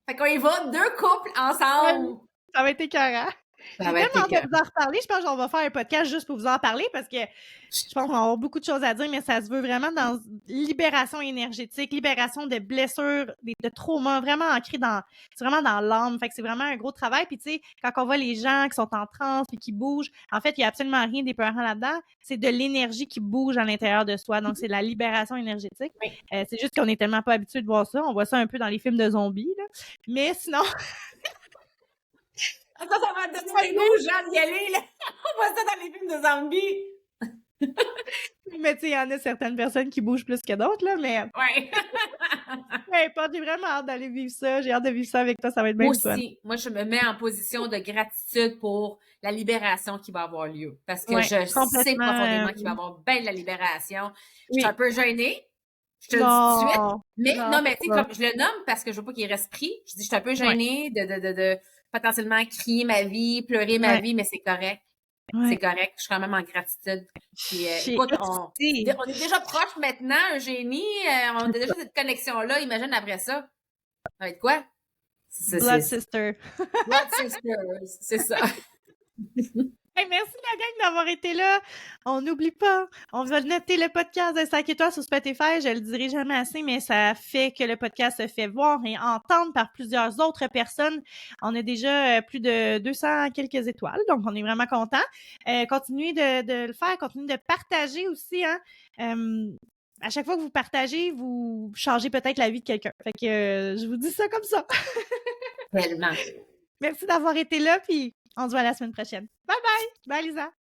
Fait qu'on y va, 2 couples ensemble. Ça va être écœurant. Ça J'ai va être tellement hâte de écœurant. vous en reparler. Je pense qu'on va faire un podcast juste pour vous en parler parce que je pense qu'on va avoir beaucoup de choses à dire, mais ça se veut vraiment dans libération énergétique, libération de blessures, de traumas, vraiment ancré dans, c'est vraiment dans l'âme. Fait que c'est vraiment un gros travail. Puis tu sais, quand on voit les gens qui sont en transe puis qui bougent, en fait, il y a absolument rien d'épeurant là-dedans. C'est de l'énergie qui bouge à l'intérieur de soi. Donc, c'est de la libération énergétique. Oui. C'est juste qu'on est tellement pas habitué de voir ça. On voit ça un peu dans les films de zombies, là. Mais sinon, Ça va donner le goût aux gens d'y aller, là. On voit ça dans les films de zombies. mais tu sais, il y en a certaines personnes qui bougent plus que d'autres, là, mais Ouais. peu importe, j'ai vraiment hâte d'aller vivre ça. J'ai hâte de vivre ça avec toi, ça va être bien Moi fun. aussi, moi, je me mets en position de gratitude pour la libération qui va avoir lieu. Parce que Ouais, je sais complètement, profondément qu'il va y avoir bien de la libération. Je oui. suis un peu gênée. Je te le dis tout de suite. Non, Mais non, mais tu sais, pas. comme je le nomme parce que je veux pas qu'il reste pris. Je dis, je suis un peu gênée de potentiellement crier ma vie, pleurer ma Ouais. vie, mais c'est correct. Ouais. C'est correct. Je suis quand même en gratitude. Puis, J'ai écoute, on excité. est déjà proches maintenant, Eugénie. On a déjà cette connexion-là. Imagine après ça. Ça va être quoi? Blood sister. Blood Sisters, c'est ça. Hey, merci la gang d'avoir été là. On n'oublie pas, on va noter le podcast de 5 étoiles sur Spotify. Je le dirai jamais assez, mais ça fait que le podcast se fait voir et entendre par plusieurs autres personnes. On a déjà plus de 200 quelques étoiles, donc on est vraiment contents. Continuez de le faire, continuez de partager aussi, hein. À chaque fois que vous partagez, vous changez peut-être la vie de quelqu'un. Fait que je vous dis ça comme ça. Tellement. Merci d'avoir été là, puis on se voit la semaine prochaine. Bye bye! Bye Lisa!